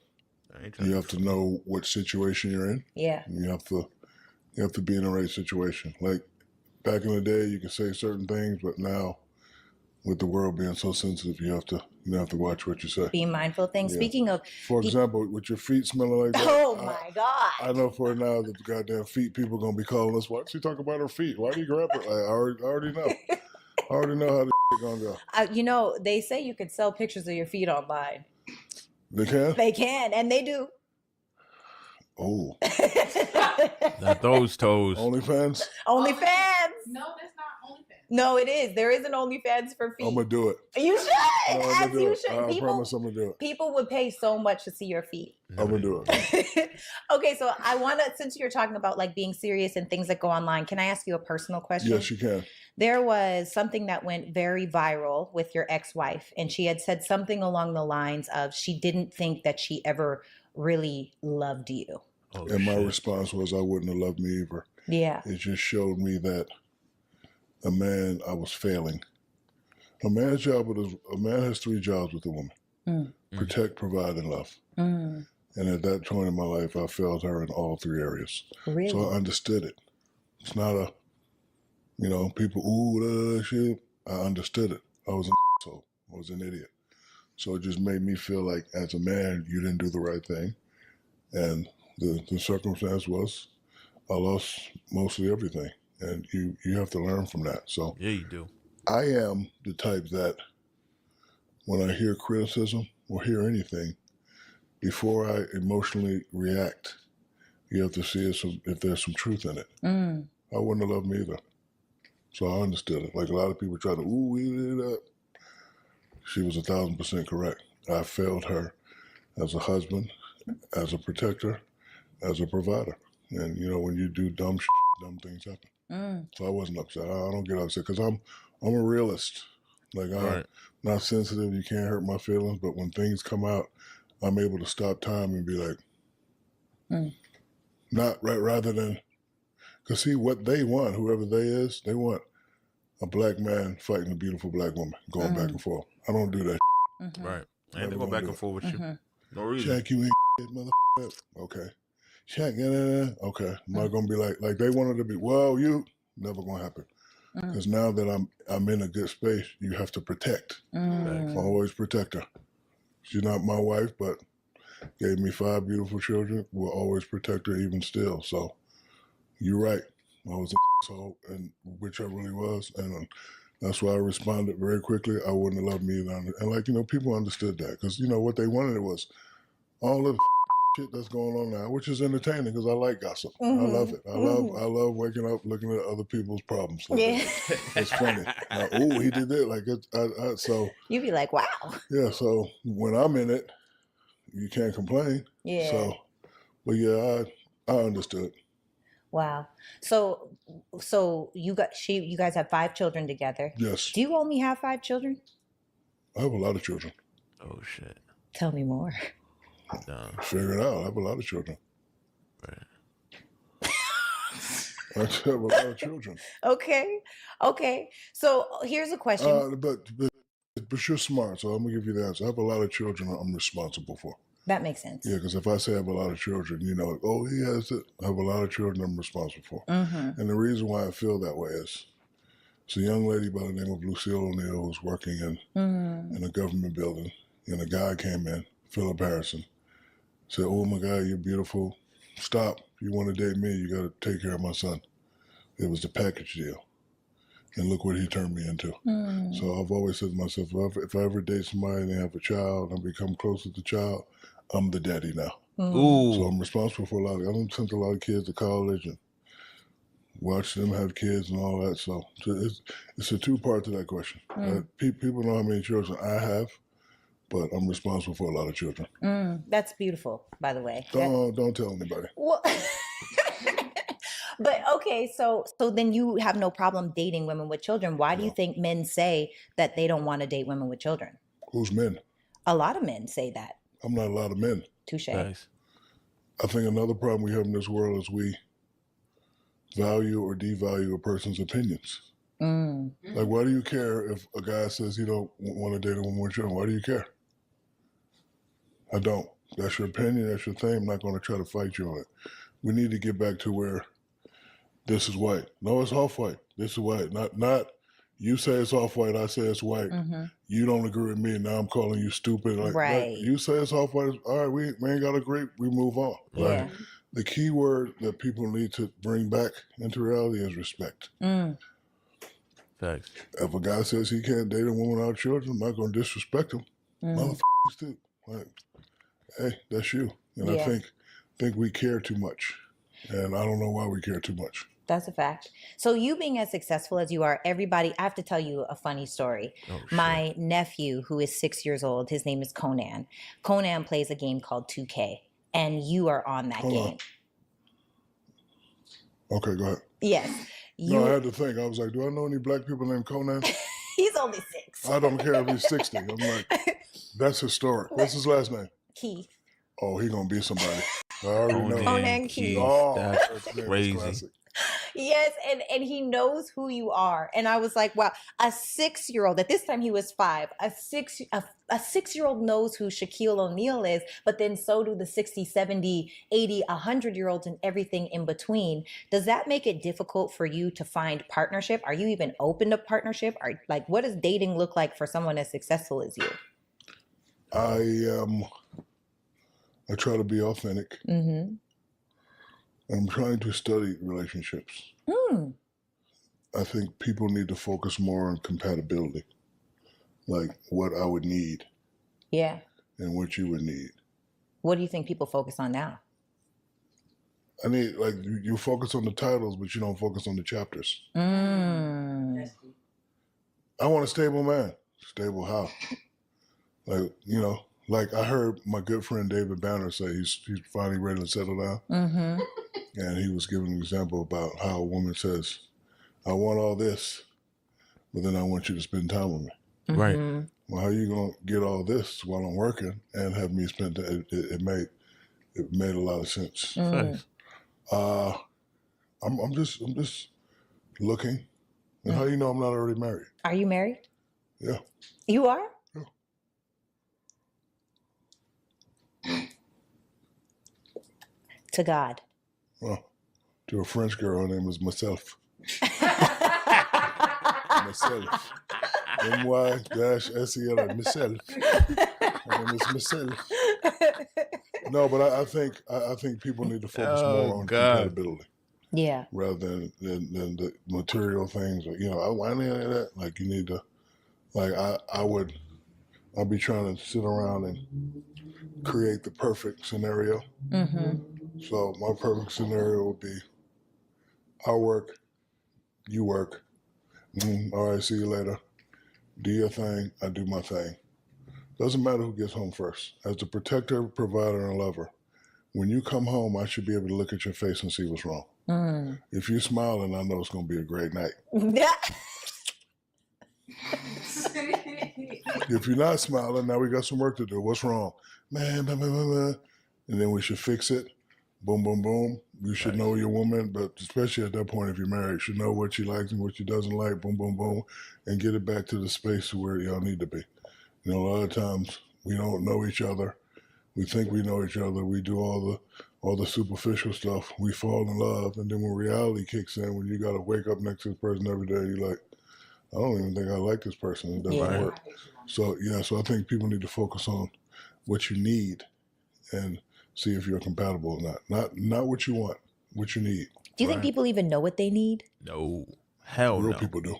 You have to know what situation you're in. Yeah. You have to be in the right situation. Like back in the day, you could say certain things, but now with the world being so sensitive, you have to watch what you say. Be mindful of things. Yeah. Speaking of, For example, with your feet smelling like that. oh my God. I know for now that the goddamn feet people gonna be calling us. Why did she talk about her feet? Why do you grab it? I already know. I already know how the gonna go. They say you could sell pictures of your feet online. They can? They can, and they do. Oh. Not those toes. OnlyFans? OnlyFans. No, that's not OnlyFans. No, it is. There is an OnlyFans for feet. I'm gonna do it. You should. No, I'm gonna As do you it. should. I promise I'm gonna do it. People would pay so much to see your feet. I'm gonna do it. Okay, so I want to, since you're talking about like being serious and things that go online, can I ask you a personal question? Yes, you can. There was something that went very viral with your ex-wife, and she had said something along the lines of she didn't think that she ever really loved you. And my response was, I wouldn't have loved me either. Yeah. It just showed me that I was failing. A man has 3 jobs with a woman: protect, provide, and love. Mm. And at that point in my life, I failed her in all 3 areas. Really? So I understood it. It's not people, shit. I understood it. I was an asshole. I was an idiot. So it just made me feel like, as a man, you didn't do the right thing. And the circumstance was I lost mostly everything. And you have to learn from that. So yeah, you do. I am the type that when I hear criticism or hear anything, before I emotionally react, you have to see if there's some truth in it. Mm. I wouldn't have loved me either. So I understood it. Like a lot of people try to, we did that. She was 1,000% correct. I failed her as a husband, as a protector, as a provider. And when you do dumb things happen. Mm. So I wasn't upset. I don't get upset because I'm a realist. Like I'm not sensitive. You can't hurt my feelings. But when things come out, I'm able to stop time and be like, not right, rather than, because see what they want, whoever they is, they want a black man fighting a beautiful black woman, going back and forth. I don't do that. Right. I ain't to go back and forth with you. No reason. Shaq, you ain't motherfucker. Okay. Shaq, okay. I'm not gonna be like they wanted to be. Well, you never gonna happen. Because now that I'm in a good space, you have to protect. Always protect her. She's not my wife, but gave me 5 beautiful children. Will always protect her, even still. So you're right. I was an asshole, and which I really was, and that's why I responded very quickly. I wouldn't have loved me either. And people understood that because what they wanted was all of the shit that's going on now, which is entertaining because I like gossip. I love it. I love waking up looking at other people's problems. It's funny. Like, he did that. Like so you'd be like, wow. Yeah. So when I'm in it, you can't complain. Yeah. So, but yeah, I understood. Wow. So you guys have 5 children together. Yes. Do you only have 5 children? I have a lot of children. Oh shit. Tell me more. No. Figure it out. I have a lot of children. I have a lot of children. Okay. So here's a question. But you're smart, so I'm gonna give you the answer. I have a lot of children I'm responsible for. That makes sense. Yeah, because if I say I have a lot of children, he has it. I have a lot of children I'm responsible for. And the reason why I feel that way is it's a young lady by the name of Lucille O'Neill who's working in a government building, and a guy came in, Philip Harrison, Say, oh my God, you're beautiful. Stop. You want to date me, you got to take care of my son. It was a package deal. And look what he turned me into. So I've always said to myself, if I ever date somebody and they have a child and I become close with the child, I'm the daddy now. Ooh. So I'm responsible for a lot of, I done sent a lot of kids to college and watched them have kids and all that. So it's a two-part to that question. People know how many children I have, but I'm responsible for a lot of children. That's beautiful, by the way. Don't tell anybody. Well, but okay, so then you have no problem dating women with children. Why do you think men say that they don't want to date women with children? Who's men? A lot of men say that. I'm not a lot of men. Touche. Nice. I think another problem we have in this world is we value or devalue a person's opinions. Like, why do you care if a guy says he don't want to date a woman with children? Why do you care? I don't. That's your opinion. That's your thing. I'm not going to try to fight you on it. We need to get back to where this is white. No, it's off-white. This is white. Not you say it's off-white, I say it's white. You don't agree with me, now I'm calling you stupid. Like, you say it's off-white, all right, we ain't got to agree, we move on. Like, the key word that people need to bring back into reality is respect. Facts. If a guy says he can't date a woman without children, I'm not going to disrespect him. Motherfuckers too. Like, hey, that's you. And I think we care too much. And I don't know why we care too much. That's a fact. So you being as successful as you are, everybody, I have to tell you a funny story. My nephew, who is 6 years old, his name is Conan. Conan plays a game called 2K, and you are on that game. Okay, go ahead. Yes. No, I had to think. I was like, do I know any black people named Conan? He's only 6. I don't care if he's 60. I'm like, that's historic. What's his last name? Keith. Oh, he gonna be somebody. I already know. Conan Keith. Oh, that's crazy. classic. Yes, and he knows who you are. And I was like, wow, a 6-year-old, at this time he was 5, a 6-year-old knows who Shaquille O'Neal is, but then so do the 60, 70, 80, 100-year-olds and everything in between. Does that make it difficult for you to find partnership? Are you even open to partnership? Like, what does dating look like for someone as successful as you? I try to be authentic. I'm trying to study relationships. I think people need to focus more on compatibility, like what I would need. Yeah. And what you would need. What do you think people focus on now? I need, like, you focus on the titles, but you don't focus on the chapters. I want a stable man. Stable how? Like, you know, like I heard my good friend David Banner say he's finally ready to settle down. And he was giving an example about how a woman says, I want all this, but then I want you to spend time with me. Right. Well, how you gonna get all this while I'm working and have me spend it? It made a lot of sense. Thanks. I'm just looking. And how you know I'm not already married? Are you married? Yeah. You are? To God. Well, to a French girl, her name is myself. Myself. M-Y-S-E-L, myself. Her name is myself. No, but I think people need to focus more on compatibility. Yeah. Rather than the material things. You know, I want that. Like, you need to, like, I'll be trying to sit around and create the perfect scenario. So my perfect scenario would be, I work, you work. All right, see you later. Do your thing, I do my thing. Doesn't matter who gets home first. As the protector, provider, and lover, when you come home, I should be able to look at your face and see what's wrong. If you're smiling, I know it's going to be a great night. If you're not smiling, now we got some work to do. What's wrong? Man, blah, blah, blah, blah. And then we should fix it. Boom, boom, boom. You should know your woman, but especially at that point, if you're married, you should know what she likes and what she doesn't like. Boom, boom, boom. And get it back to the space where y'all need to be. You know, a lot of times we don't know each other. We think we know each other. We do all the superficial stuff. We fall in love. And then when reality kicks in, when you got to wake up next to this person every day, you're like, I don't even think I like this person. It doesn't work. So, yeah, so I think people need to focus on what you need and See if you're compatible or not. Not what you want, what you need. Do you think people even know what they need? No. Hell Real no. people do.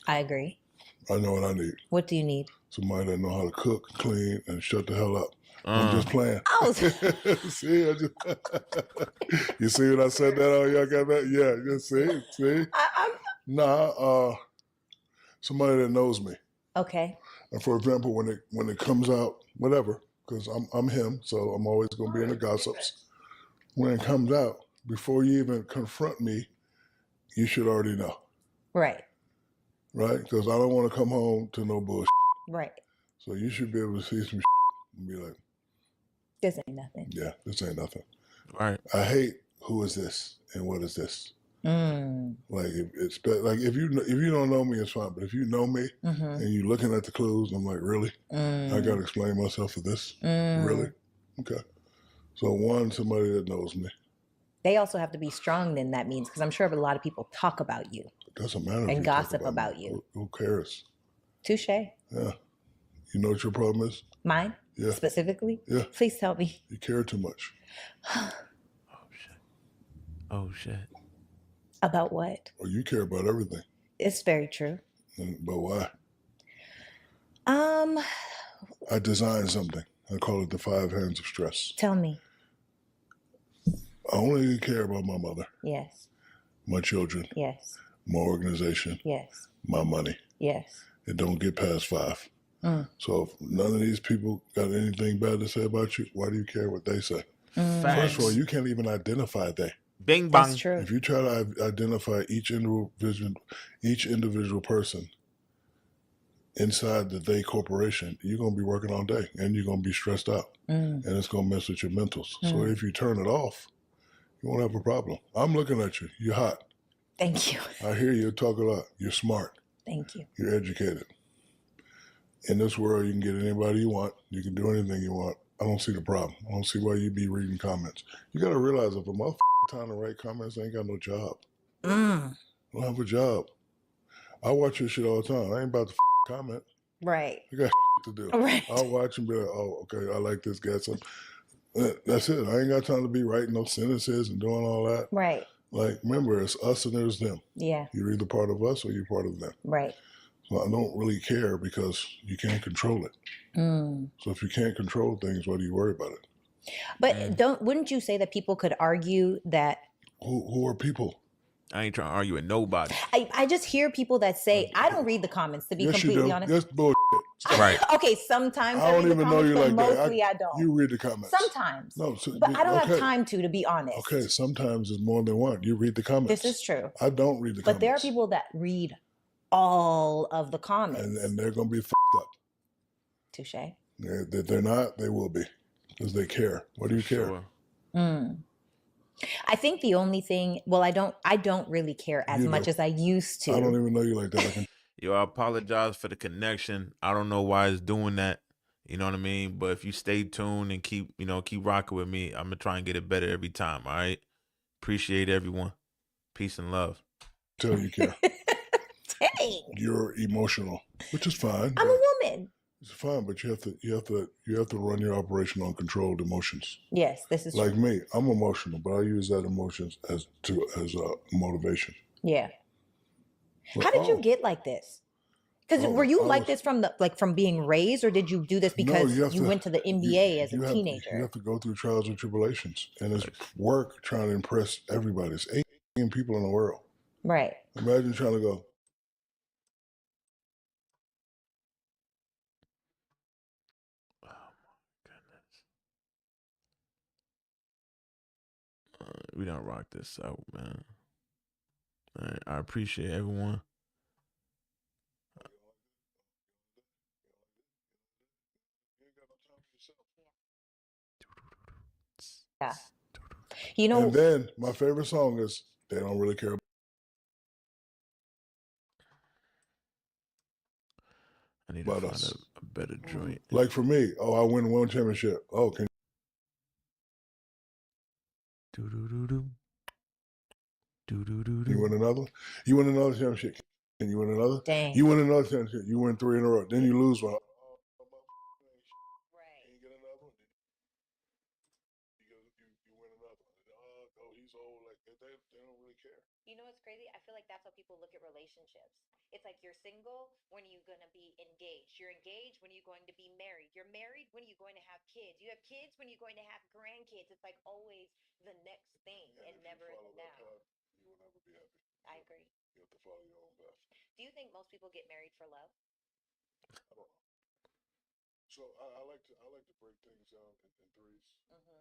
I agree. I know what I need. What do you need? Somebody that know how to cook, clean, and shut the hell up. I'm just playing. Oh. See, you see what I said that on? Y'all got that? Yeah, just see? Nah, somebody that knows me. Okay. And for example, when it comes out, whatever, because I'm him, so I'm always gonna be in the gossips. When it comes out, before you even confront me, you should already know, Right. right? Because I don't want to come home to no bullshit. Right. So you should be able to see some and be like, This ain't nothing. yeah, this ain't nothing. Right. I hate who is this and what is this. Like if you don't know me, it's fine. But if you know me and you're looking at the clues, I'm like, really? I gotta explain myself for this? Really? Okay. So somebody that knows me. They also have to be strong. Then that means because I'm sure a lot of people talk about you It doesn't matter. if and you talk gossip about you. Who cares? Touche. Yeah. You know what your problem is? Mine Yeah. specifically. Yeah. Please tell me. You care too much. Oh shit. About what? Or you care about everything. It's very true. But why? Um, I designed something. I call it the 5 hands of stress. tell me. I only care about my mother, Yes. my children, Yes. my organization, Yes. my money. Yes. It don't get past 5. So if none of these people got anything bad to say about you, why do you care what they say? First of all, you can't even identify they. Bing bang. That's true. If you try to identify each individual person inside the they corporation, you're gonna be working all day and you're gonna be stressed out, and it's gonna mess with your mentals. So if you turn it off, you won't have a problem. I'm looking at you. You're hot. Thank you. I hear you talk a lot. You're smart. Thank you. You're educated. In this world, you can get anybody you want. You can do anything you want. I don't see the problem. I don't see why you be reading comments. You got to realize if a motherfucker time to write comments, they ain't got no job. Don't have a job. I watch your shit all the time. I ain't about to comment. Right. I got to do. Right. I'll watch and be like, oh, okay, I like this guy. So that's it. I ain't got time to be writing no sentences and doing all that. Right. Like, remember, it's us and there's them. Yeah. You're either part of us or you're part of them. Right. So I don't really care because you can't control it. So if you can't control things, why do you worry about it? But wouldn't you say that people could argue that Who are people? I ain't trying to argue with nobody. I just hear people that say, I don't read the comments, to be Yes, you completely do. honest. That's bullshit. Right. Okay, sometimes I I don't read the even know comments, you but like that. mostly I don't. You read the comments. Sometimes. No, so, But I don't have okay. time to be honest. Okay, sometimes it's more than one. You read the comments. This is true. I don't read the But comments. there are people that read all of the comments. And they're going to be fucked up. Touche. They're not, they will be. Because they care. What do you care? I think the only thing, well, I don't really care as You much do. as I used to. I don't even know you like that. Yo, I apologize for the connection. I don't know why it's doing that. You know what I mean? But if you stay tuned and keep rocking with me, I'm gonna try and get it better every time. All right. Appreciate everyone. Peace and love. Tell you care. Dang. You're emotional, which is fine. I'm a woman. It's fine, but you have to run your operation on controlled emotions. Yes, this is Like true. me, I'm emotional, but I use that emotions as motivation. Yeah. But, How did you oh, get like this? Because Oh, were you I like was- this from being raised, or did you do this because have you to- went to the NBA as you a have- teenager? You have to go through trials and tribulations, and it's work trying to impress everybody. It's 8 million people in the world. Right. Imagine trying to go. We don't rock this out, man. All right, I appreciate everyone. Yeah. You know, And then my favorite song is "They Don't Really Care." I need to About find us. a better joint. Like for me, I win one championship. Oh, can you win another? You win another championship. Can you win another? Dang. You win another championship. You win 3 in a row. Then you lose one. You know what's crazy? I feel like that's how people look at relationships. It's like you're single, when are you going to be engaged? You're engaged, when are you going to be married? You're married, when are you going to have kids? You have kids, when are you going to have grandkids? It's like always the next thing and never If you follow the that now. path, you will never be happy. I agree. You have to follow your own path. Do you think most people get married for love? I don't know. So I like to break things down in threes. Mm-hmm.